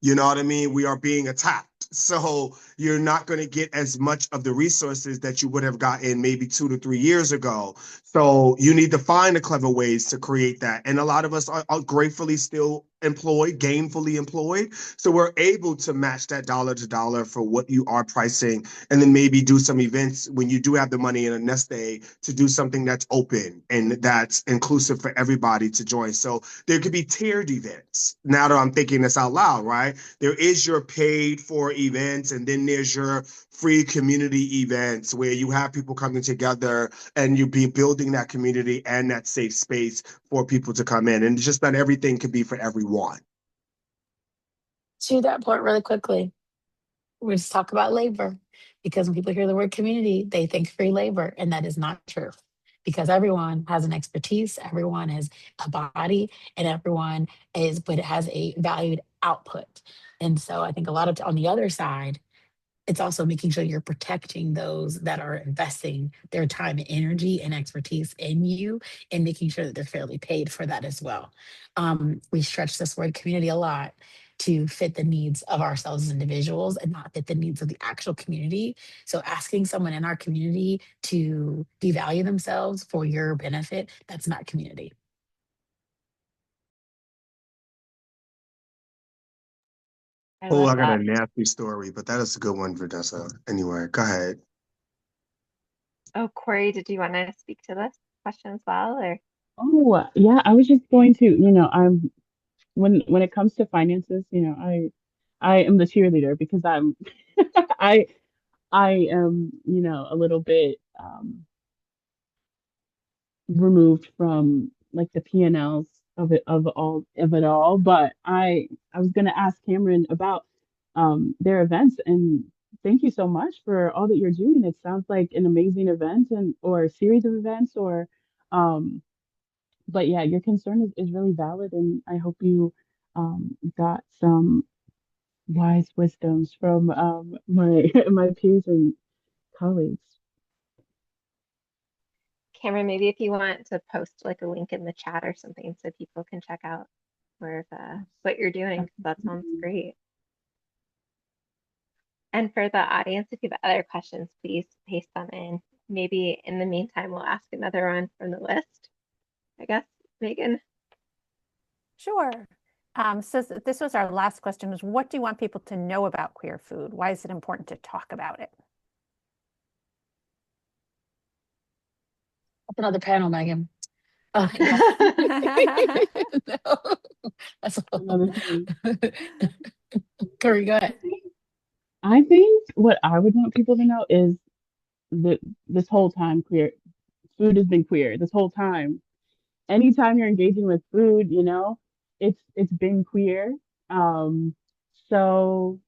You know what I mean? We are being attacked. So you're not going to get as much of the resources that you would have gotten maybe 2 to 3 years ago. So you need to find the clever ways to create that. And a lot of us are gratefully still employed, gainfully employed. So we're able to match that dollar to dollar for what you are pricing, and then maybe do some events when you do have the money in a nest egg to do something that's open and that's inclusive for everybody to join. So there could be tiered events. Now that I'm thinking this out loud, right? There is your paid for events, and then there's your free community events where you have people coming together and you be building that community and that safe space for people to come in. And it's just not everything can be for everyone. To that point, really quickly, we just talk about labor, because when people hear the word community, they think free labor, and that is not true. Because everyone has an expertise, everyone has a body, and everyone but it has a valued output. And so I think a lot of on the other side, it's also making sure you're protecting those that are investing their time and energy and expertise in you, and making sure that they're fairly paid for that as well. We stretch this word community a lot to fit the needs of ourselves as individuals and not fit the needs of the actual community. So asking someone in our community to devalue themselves for your benefit, that's not community. I Oh, love I got a that. nasty story, but that is a good one, Vanessa. Anyway, go ahead. Oh, Cori, did you want to speak to this question as well, or? Oh, yeah, I was just going to, I'm when it comes to finances, I am the cheerleader because I I am, a little bit removed from like the P&Ls of it all. But I was gonna ask Cameron about their events, and thank you so much for all that you're doing. It sounds like an amazing event and or a series of events or um but yeah, your concern is really valid, and I hope you got some wise wisdoms from my my peers and colleagues. Cameron, maybe if you want to post like a link in the chat or something so people can check out where what you're doing, 'cause that sounds Absolutely. great. And for the audience, if you have other questions, please paste them in. Maybe in the meantime, we'll ask another one from the list, I guess, Megan. Sure. So this was our last question, is what do you want people to know about queer food? Why is it important to talk about it? That's another panel, Megan. Oh, Yes. no, that's Another thing. Curry, go ahead. I think what I would want people to know is that this whole time queer food has been queer this whole time. Anytime you're engaging with food, it's been queer. Um, so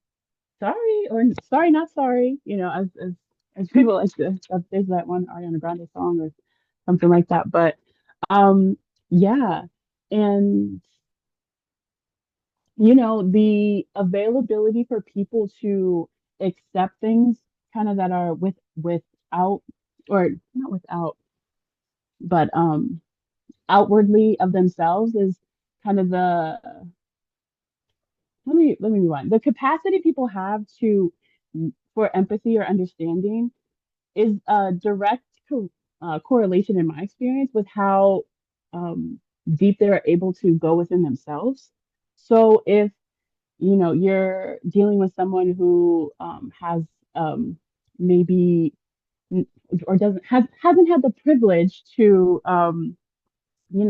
sorry or sorry, not sorry. As people like to, there's that one Ariana Grande song or something like that. But yeah, and the availability for people to accept things kind of that are without or not without, but outwardly of themselves is kind of the let me rewind. The capacity people have to for empathy or understanding is a direct correlation in my experience with how deep they are able to go within themselves. So if you're dealing with someone who has maybe or hasn't had the privilege to you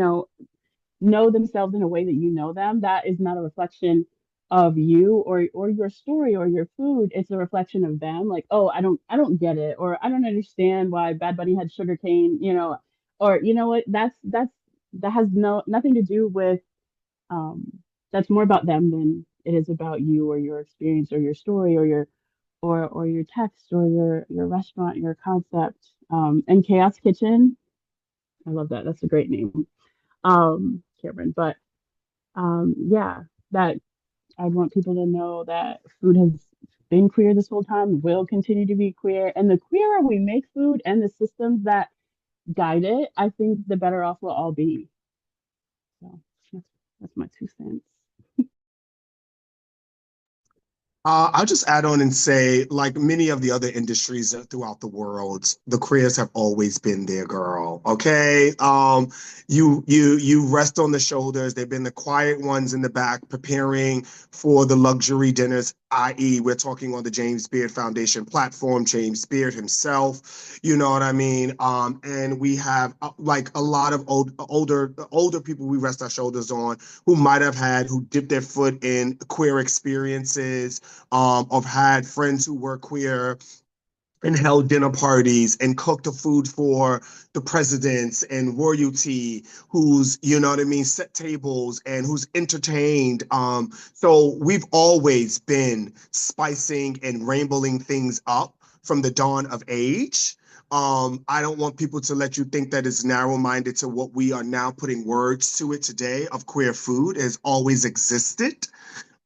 know themselves in a way that you know them, that is not a reflection of you or your story or your food. It's a reflection of them. Like, oh, I don't get it, or I don't understand why Bad Bunny had sugar cane, or you know what? That has nothing to do with um that's more about them than it is about you or your experience or your story or your text or your restaurant, your concept. And Chaos Kitchen, I love that. That's a great name, Cameron. But yeah, that I want people to know that food has been queer this whole time, will continue to be queer. And the queerer we make food and the systems that guide it, I think the better off we'll all be. So that's my 2 cents. I'll just add on and say, like many of the other industries throughout the world, the queers have always been there, girl. Okay, you rest on the shoulders. They've been the quiet ones in the back, preparing for the luxury dinners. I.e., we're talking on the James Beard Foundation platform. James Beard himself, you know what I mean. And we have like a lot of older people we rest our shoulders on who dipped their foot in queer experiences, I've had friends who were queer and held dinner parties and cooked the food for the presidents and royalty, who's, you know what I mean, set tables and who's entertained. So we've always been spicing and rainbowing things up from the dawn of age. I don't want people to let you think that it's narrow minded to what we are now putting words to it today of queer food. It has always existed.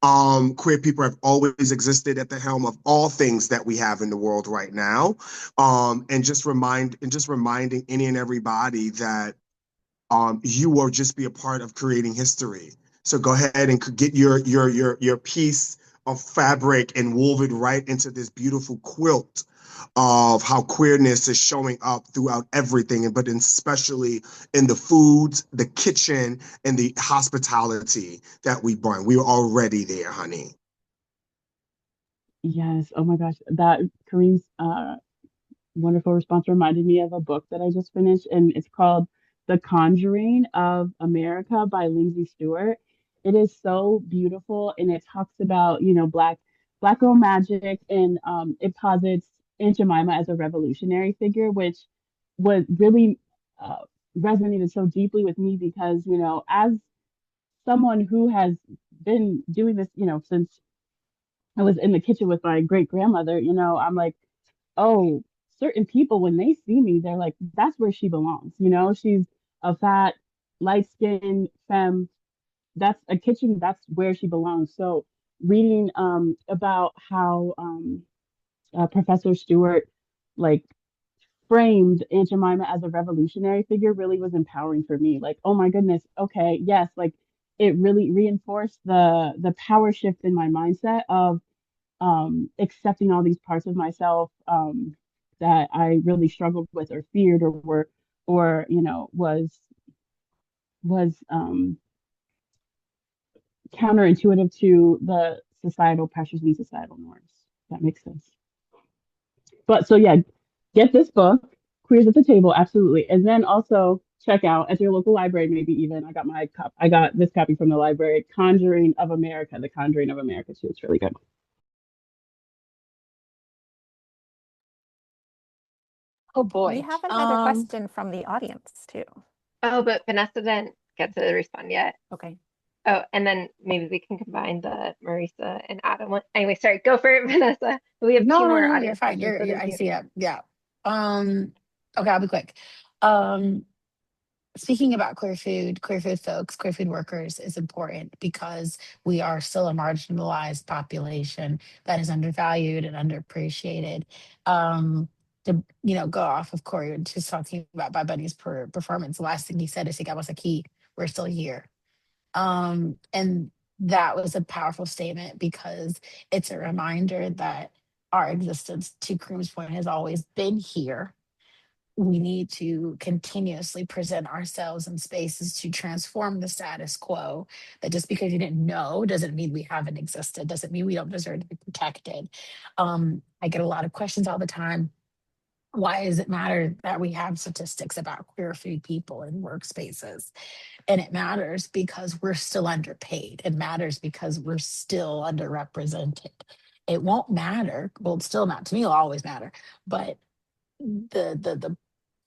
Queer people have always existed at the helm of all things that we have in the world right now. And just reminding any and everybody that you will just be a part of creating history. So go ahead and get your piece of fabric and wove it right into this beautiful quilt of how queerness is showing up throughout everything, but especially in the foods, the kitchen, and the hospitality that we bring. We're already there, honey. Yes. Oh my gosh. That Kareem's wonderful response reminded me of a book that I just finished, and it's called The Conjuring of America by Lindsay Stewart. It is so beautiful, and it talks about, black girl magic, and it posits Aunt Jemima as a revolutionary figure, which was really uh, resonated so deeply with me because, as someone who has been doing this, since I was in the kitchen with my great grandmother, I'm like, oh, certain people, when they see me, they're like, that's where she belongs. She's a fat, light skinned femme. That's a kitchen, that's where she belongs. So, reading about how Professor Stewart like framed Aunt Jemima as a revolutionary figure really was empowering for me. Like, oh my goodness, okay, yes, like it really reinforced the power shift in my mindset of accepting all these parts of myself that I really struggled with or feared or were or was counterintuitive to the societal pressures and societal norms. That makes sense. But so yeah, get this book, Queers at the Table, absolutely, and then also check out at your local library, maybe even I got this copy from the library, Conjuring of America, The Conjuring of America too. It's really good. Oh We boy. have another question from the audience too. Oh, but Vanessa didn't get to respond yet. Okay. Oh, and then maybe we can combine the Marisa and Adam one. Anyway, sorry, go for it, Vanessa. We have two more You're audience fine. questions, so You're thank I you. see it. Yeah. Um, okay, I'll be quick. Um, Speaking about queer food folks, queer food workers is important because we are still a marginalized population that is undervalued and underappreciated. Um, to go off of Corey just talking about Bad Bunny's performance, the last thing he said is, "I think I was a key. We're still here." And that was a powerful statement because it's a reminder that our existence, to Kareem's point, has always been here. We need to continuously present ourselves in spaces to transform the status quo. That just because you didn't know doesn't mean we haven't existed, doesn't mean we don't deserve to be protected. I get a lot of questions all the time. Why does it matter that we have statistics about queer food people in workspaces? And it matters because we're still underpaid. It matters because we're still underrepresented. It won't matter. Well, it's still not to me, it'll always matter. But the the the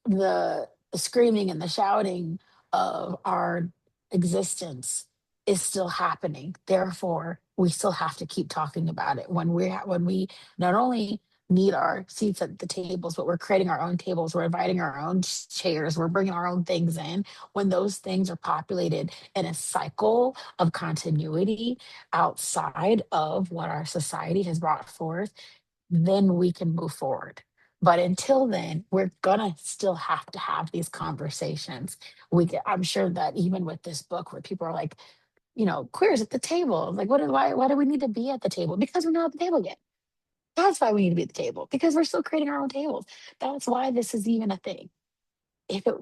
the screaming and the shouting of our existence is still happening. Therefore, we still have to keep talking about it when we not only need our seats at the tables, but we're creating our own tables, we're inviting our own chairs, we're bringing our own things in. When those things are populated in a cycle of continuity outside of what our society has brought forth, then we can move forward. But until then, we're gonna still have to have these conversations. I'm sure that even with this book, where people are like, queers at the table. Like, why do we need to be at the table? Because we're not at the table yet. That's why we need to be at the table, because we're still creating our own tables. That's why this is even a thing. If it,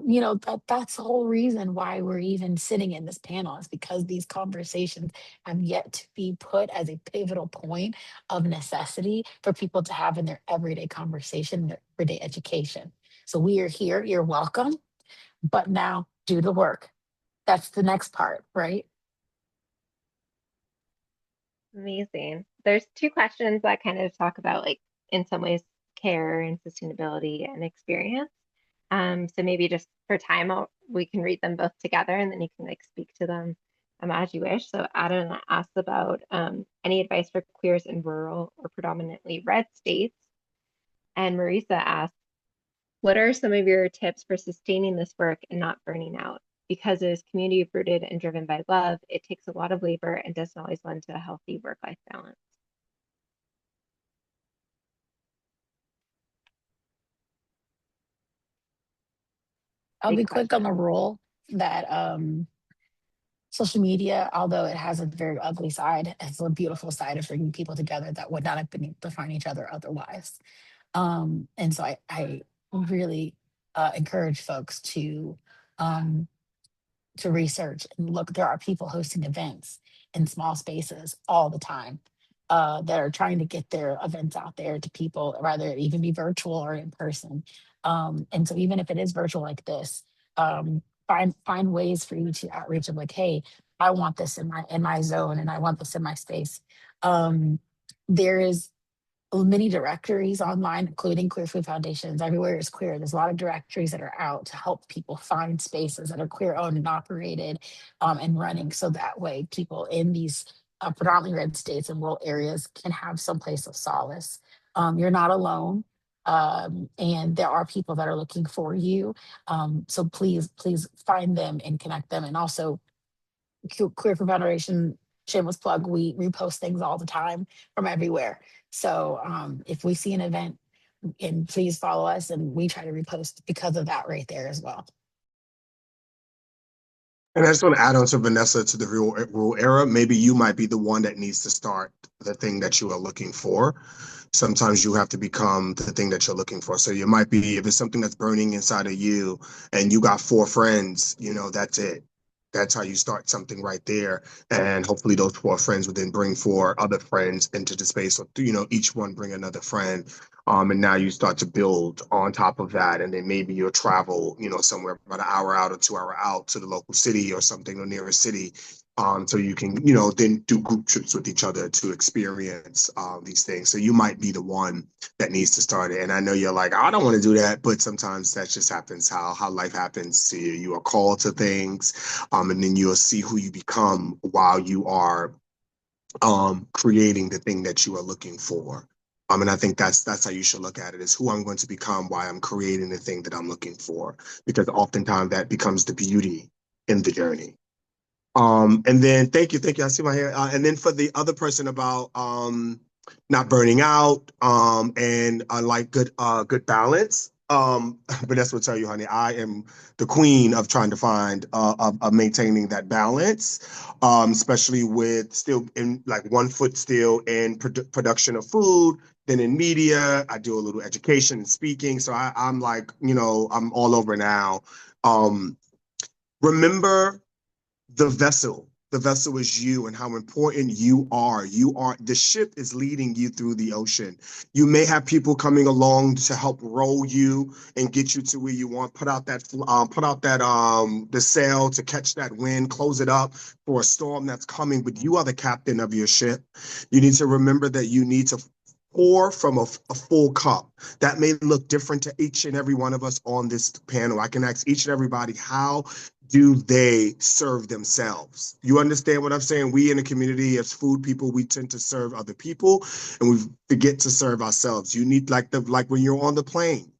that's the whole reason why we're even sitting in this panel, is because these conversations have yet to be put as a pivotal point of necessity for people to have in their everyday conversation, their everyday education. So we are here, you're welcome, but now do the work. That's the next part, right? Amazing. There's two questions that kind of talk about, like, in some ways, care and sustainability and experience. So maybe just for time, we can read them both together, and then you can like speak to them as you wish. So Adam asks about any advice for queers in rural or predominantly red states, and Marisa asks, what are some of your tips for sustaining this work and not burning out? Because it is community rooted and driven by love, it takes a lot of labor and doesn't always lend to a healthy work-life balance. I'll Big be quick on the question. rule that social media, although it has a very ugly side, has a beautiful side of bringing people together that would not have been able to find each other otherwise. And so I really encourage folks um, to research and look. There are people hosting events in small spaces all the time that are trying to get their events out there to people, rather it even be virtual or in person. And so even if it is virtual like this, find ways for you to outreach of like, hey, I want this in my zone, and I want this in my space. There is many directories online, including Queer Food Foundations. Everywhere is queer. There's a lot of directories that are out to help people find spaces that are queer owned and operated and running. So that way, people in these predominantly red states and rural areas can have some place of solace. You're not alone. And there are people that are looking for you. So please find them and connect them. And also, Queer for Federation, shameless plug, we repost things all the time from everywhere. So if we see an event, and please follow us, and we try to repost because of that right there as well. And I just want to add on to Vanessa, to the rural era. Maybe you might be the one that needs to start the thing that you are looking for. Sometimes you have to become the thing that you're looking for. So you might be, if it's something that's burning inside of you and you got 4 friends, that's it. That's how you start something right there. And hopefully those 4 friends would then bring 4 other friends into the space. Or, each one bring another friend. And now you start to build on top of that. And then maybe you'll travel, somewhere about an hour out or 2 hour out to the local city or something, or near a city. So you can, then do group trips with each other to experience these things. So you might be the one that needs to start it. And I know you're like, I don't want to do that, but sometimes that just happens, how life happens to you. You are called to things, and then you'll see who you become while you are creating the thing that you are looking for. And I think that's how you should look at it: is who I'm going to become while I'm creating the thing that I'm looking for, because oftentimes that becomes the beauty in the journey. And then thank you. I see my hair. And then for the other person about not burning out, and like good balance. Vanessa will tell you, honey, I am the queen of trying to find of maintaining that balance, especially with still in like 1 foot still in production of food, then in media. I do a little education and speaking, so I'm like, I'm all over now. Remember the vessel. The vessel is you, and how important you are. The ship is leading you through the ocean. You may have people coming along to help row you and get you to where you want. The sail to catch that wind, close it up for a storm that's coming. But you are the captain of your ship. You need to remember that you need to pour from a full cup. That may look different to each and every one of us on this panel. I can ask each and everybody, how do they serve themselves? You understand what I'm saying? We in the community, as food people, we tend to serve other people, and we forget to serve ourselves. You need, like when you're on the plane,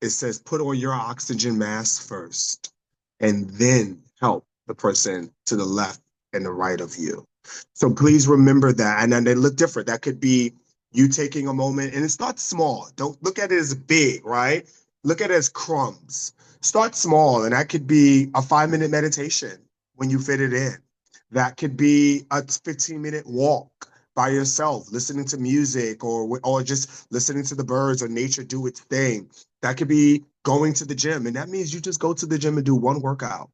it says put on your oxygen mask first, and then help the person to the left and the right of you. So please remember that. And then they look different. That could be you taking a moment, and it's not small. Don't look at it as big, right? Look at it as crumbs. Start small, and that could be a 5-minute meditation when you fit it in. That could be a 15-minute walk by yourself, listening to music or just listening to the birds or nature do its thing. That could be going to the gym. And that means you just go to the gym and do one workout.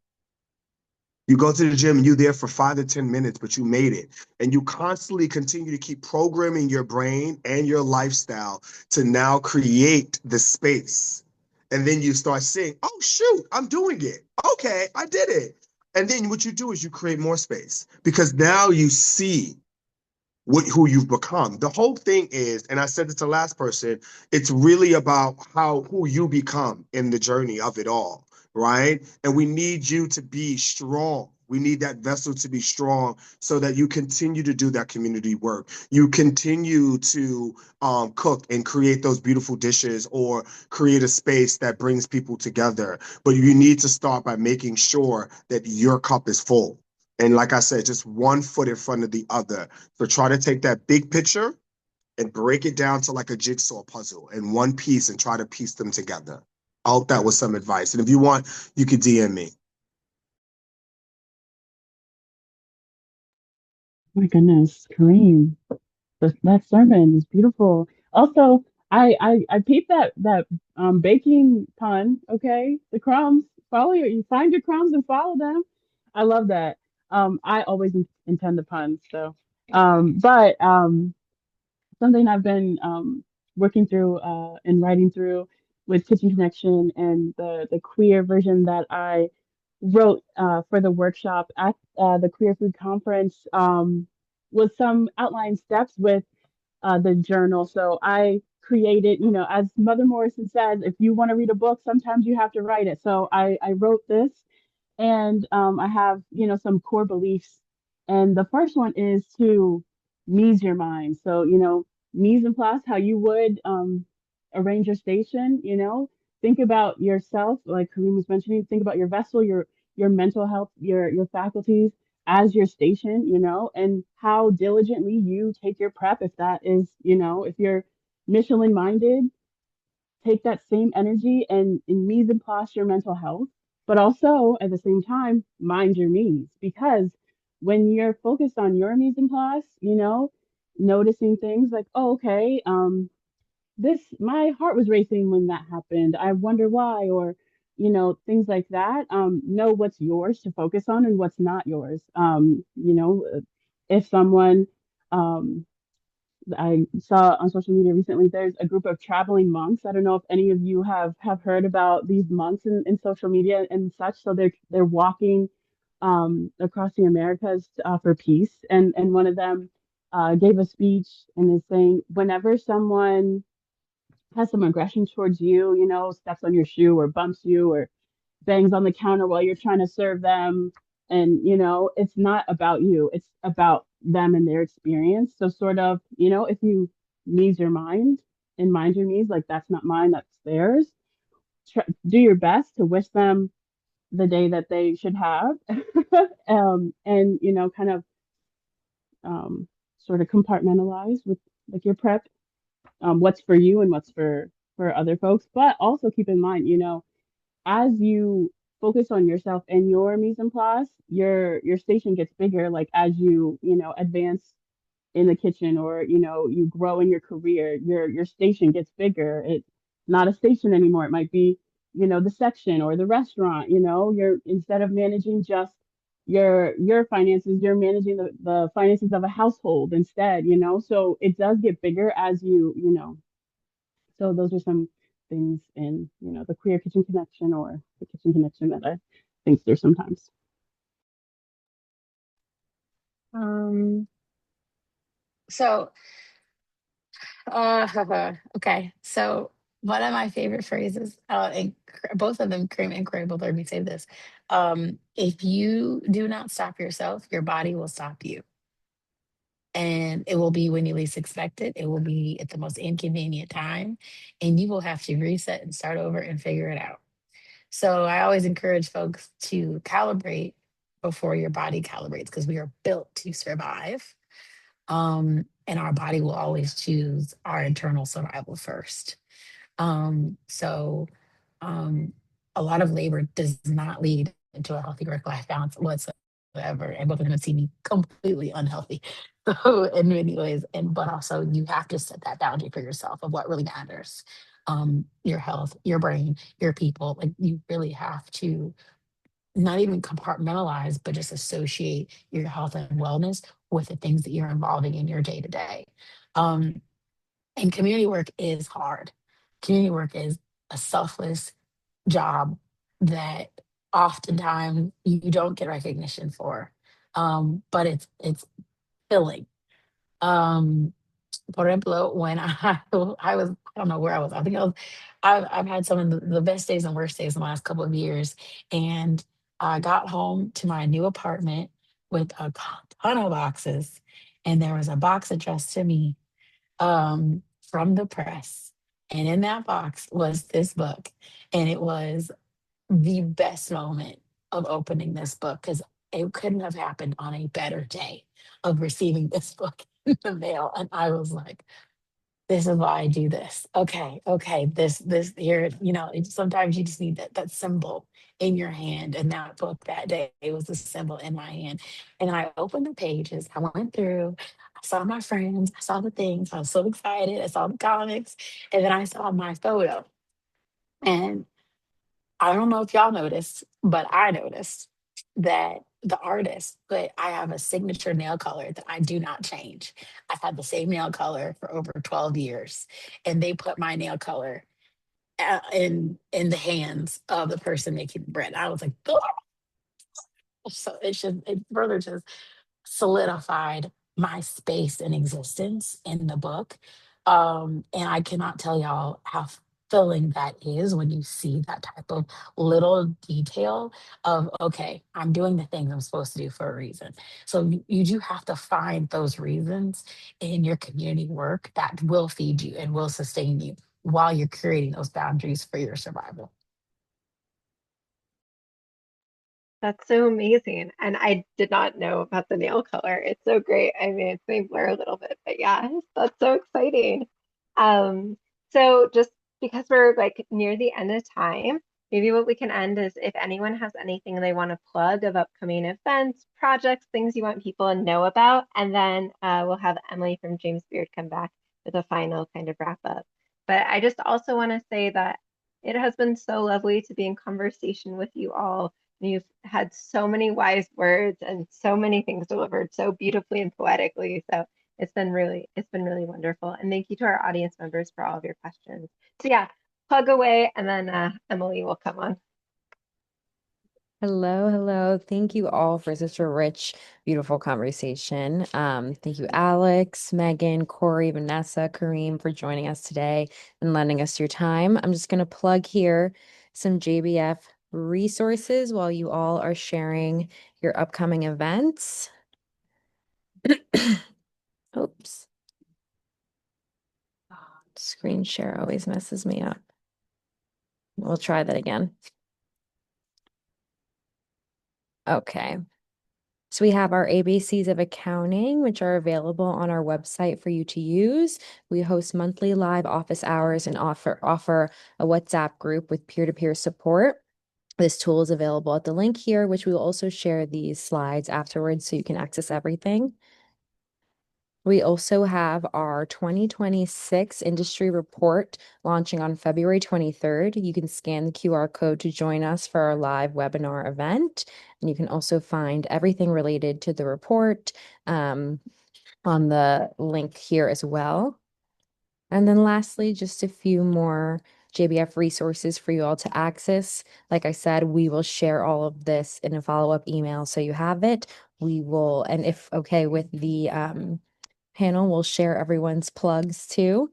You go to the gym and you're there for 5 to 10 minutes, but you made it. And you constantly continue to keep programming your brain and your lifestyle to now create the space. And then you start saying, oh, shoot, I'm doing it. Okay, I did it. And then what you do is you create more space because now you see who you've become. The whole thing is, and I said it to the last person, it's really about who you become in the journey of it all, right? And we need you to be strong. We need that vessel to be strong so that you continue to do that community work. You continue to cook and create those beautiful dishes or create a space that brings people together. But you need to start by making sure that your cup is full. And like I said, just one foot in front of the other. So try to take that big picture and break it down to like a jigsaw puzzle in one piece and try to piece them together. I hope that was some advice. And if you want, you could DM me. My goodness, Kareem, that sermon is beautiful. Also, I peeped that baking pun. Okay, the crumbs. You find your crumbs and follow them. I love that. I always intend the puns. So, but something I've been working through and writing through with Kitchen Connection and the queer version that I wrote for the workshop at the Queer Food Conference was some outline steps with the journal. So I created, as Mother Morrison says, if you want to read a book, sometimes you have to write it. So I wrote this and I have, some core beliefs. And the first one is to mise your mind. So, mise en place, how you would arrange your station, think about yourself, like Kareem was mentioning, think about your vessel, your mental health, your faculties as your station, and how diligently you take your prep. If that is, if you're Michelin minded, take that same energy and mise en place your mental health, but also at the same time, mind your mise. Because when you're focused on your mise en place, noticing things like, oh, okay, my heart was racing when that happened. I wonder why, or, things like that. Know what's yours to focus on and what's not yours. If someone, I saw on social media recently, there's a group of traveling monks. I don't know if any of you have heard about these monks in social media and such. So they're walking across the Americas for peace. And one of them gave a speech and is saying, whenever someone has some aggression towards you, steps on your shoe or bumps you or bangs on the counter while you're trying to serve them. And, it's not about you, it's about them and their experience. So, sort of, if you mise your mind and mind your needs, like that's not mine, that's theirs, do your best to wish them the day that they should have. And, kind of sort of compartmentalize with like your prep, what's for you and what's for other folks. But also keep in mind, as you focus on yourself and your mise en place, your station gets bigger. Like as you advance in the kitchen, or you grow in your career, your station gets bigger. It's not a station anymore. It might be the section or the restaurant. You're, instead of managing just your finances, you're managing the finances of a household instead. So it does get bigger as so those are some things in, the queer kitchen connection or the kitchen connection that I think through sometimes. Um, so, okay. So one of my favorite phrases, and both of them, Cream and Corey, both heard me say this. If you do not stop yourself, your body will stop you. And it will be when you least expect it. It will be at the most inconvenient time. And you will have to reset and start over and figure it out. So I always encourage folks to calibrate before your body calibrates because we are built to survive. And our body will always choose our internal survival first. So um, a lot of labor does not lead into a healthy work life balance whatsoever. whatever, and both are going to see me completely unhealthy. So in many ways, but also you have to set that boundary for yourself of what really matters. Your health, your brain, your people. Like you really have to not even compartmentalize, but just associate your health and wellness with the things that you're involving in your day to day. And community work is hard. Community work is a selfless job that oftentimes you don't get recognition for. But it's filling. Um, por ejemplo, when I was, I don't know where I was. I think I've had some of the best days and worst days in the last couple of years. And I got home to my new apartment with a ton of boxes. And there was a box addressed to me from the press. And in that box was this book. And it was the best moment of opening this book because it couldn't have happened on a better day of receiving this book in the mail. And I was like, this is why I do this. Okay, this here, sometimes you just need that symbol in your hand. And that book that day, it was the symbol in my hand. And I opened the pages, I went through, I saw my friends, I saw the things, I was so excited, I saw the comics, and then I saw my photo. And I don't know if y'all noticed, but I noticed that the artist put, I have a signature nail color that I do not change. I've had the same nail color for over 12 years. And they put my nail color in the hands of the person making the bread. I was like, "Ugh." So it further just solidified my space and existence in the book. And I cannot tell y'all how filling that is when you see that type of little detail of, okay, I'm doing the things I'm supposed to do for a reason. So you do have to find those reasons in your community work that will feed you and will sustain you while you're creating those boundaries for your survival. That's so amazing. And I did not know about the nail color. It's so great. I mean, it may blur a little bit, but yeah, that's so exciting. Um, so just because we're like near the end of time, maybe what we can end is if anyone has anything they want to plug of upcoming events, projects, things you want people to know about, and then we'll have Emily from James Beard come back with a final kind of wrap up. But I just also want to say that it has been so lovely to be in conversation with you all. You've had so many wise words and so many things delivered so beautifully and poetically. So it's been really wonderful. And thank you to our audience members for all of your questions. So yeah, plug away and then Emily will come on. Hello, hello. Thank you all for such a rich, beautiful conversation. Thank you, Alex, Megan, Cori, Vanessa, Kareem, for joining us today and lending us your time. I'm just going to plug here some JBF resources while you all are sharing your upcoming events. Oops. Screen share always messes me up. We'll try that again. Okay. So we have our ABCs of accounting, which are available on our website for you to use. We host monthly live office hours and offer a WhatsApp group with peer-to-peer support. This tool is available at the link here, which we will also share these slides afterwards so you can access everything. We also have our 2026 industry report launching on February 23rd. You can scan the QR code to join us for our live webinar event. And you can also find everything related to the report on the link here as well. And then lastly, just a few more JBF resources for you all to access. Like I said, we will share all of this in a follow-up email so you have it. We will, and if okay with the panel, we'll share everyone's plugs too.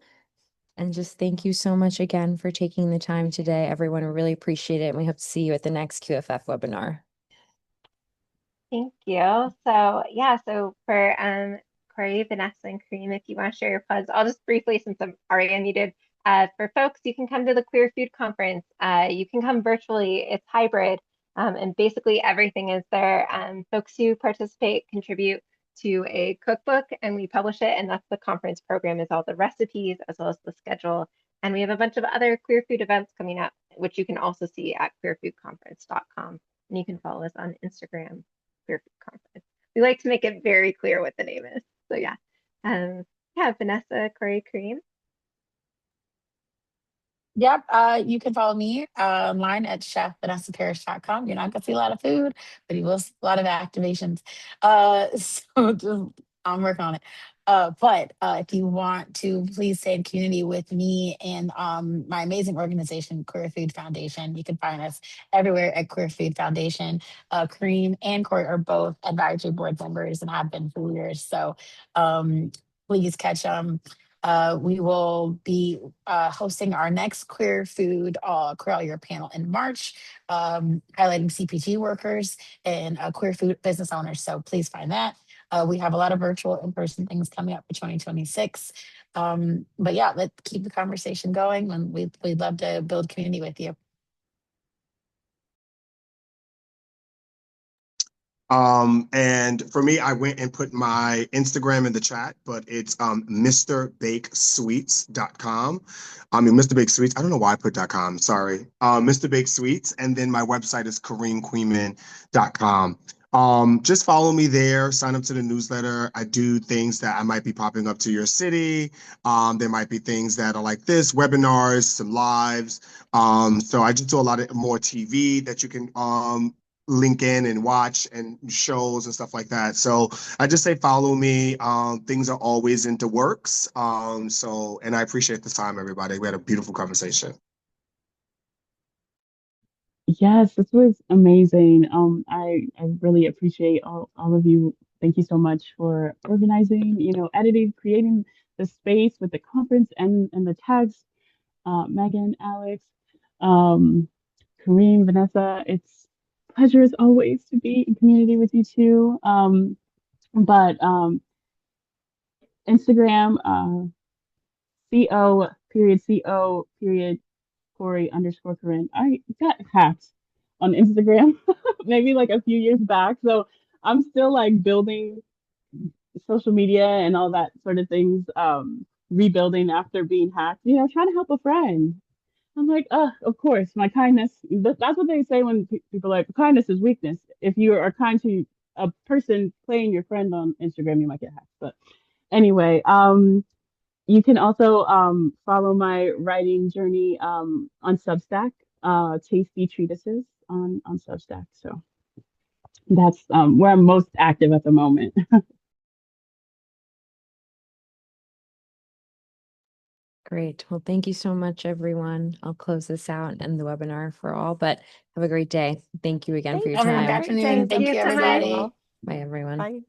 And just thank you so much again for taking the time today, everyone. We really appreciate it. And we hope to see you at the next QFF webinar. Thank you. So yeah, so for Cori, Vanessa, and Kareem, if you want to share your plugs, I'll just briefly, since I'm already unmuted. For folks, you can come to the Queer Food Conference. You can come virtually. It's hybrid, and basically everything is there. Folks who participate contribute to a cookbook, and we publish it, and that's the conference program. Is all the recipes as well as the schedule. And we have a bunch of other queer food events coming up, which you can also see at queerfoodconference.com. And you can follow us on Instagram. Queer Food Conference. We like to make it very clear what the name is. So yeah. Yeah, Vanessa, Cori, Kareem. Yep. You can follow me online at chefvanessaparish.com. You're not gonna see a lot of food, but you will see a lot of activations. So just, I'm working on it. But if you want to, please stay in community with me and my amazing organization, Queer Food Foundation. You can find us everywhere at Queer Food Foundation. Kareem and Corey are both advisory board members and have been for years. So please catch them. We will be hosting our next Queer Food Queer All Year panel in March, highlighting CPG workers and queer food business owners. So please find that. We have a lot of virtual in-person things coming up for 2026. But yeah, let's keep the conversation going, and we'd love to build community with you. And for me, I went and put my Instagram in the chat, but it's MrBakeSweets.com. I mean, Mr. Bake Sweets. I don't know why I put .com. Sorry. Mr. Bake Sweets. And then my website is KareemQueeman.com. Just follow me there, sign up to the newsletter. I do things that I might be popping up to your city. There might be things that are like this, webinars, some lives. So I just do a lot of more TV that you can link in and watch and shows and stuff like that. So I just say follow me. Things are always into works. And I appreciate the time, everybody. We had a beautiful conversation. Yes, this was amazing. I really appreciate all of you. Thank you so much for organizing, editing, creating the space with the conference and the tags. Megan, Alex, um, Kareem, Vanessa. It's a pleasure as always to be in community with you too. But Instagram, co Corey underscore Corinne. I got hacked on Instagram maybe like a few years back. So I'm still like building social media and all that sort of things, rebuilding after being hacked, trying to help a friend. I'm like, of course, my kindness. That's what they say when people are like, kindness is weakness. If you are kind to a person playing your friend on Instagram, you might get hacked. But anyway, you can also follow my writing journey on Substack, Tasty Treatises on Substack. So that's where I'm most active at the moment. Great. Well, thank you so much, everyone. I'll close this out and the webinar for all, but have a great day. Thank you again for your Thank you. time. Have a Good great day. afternoon. And Thank you you, so much. everybody. Bye, everyone. Bye.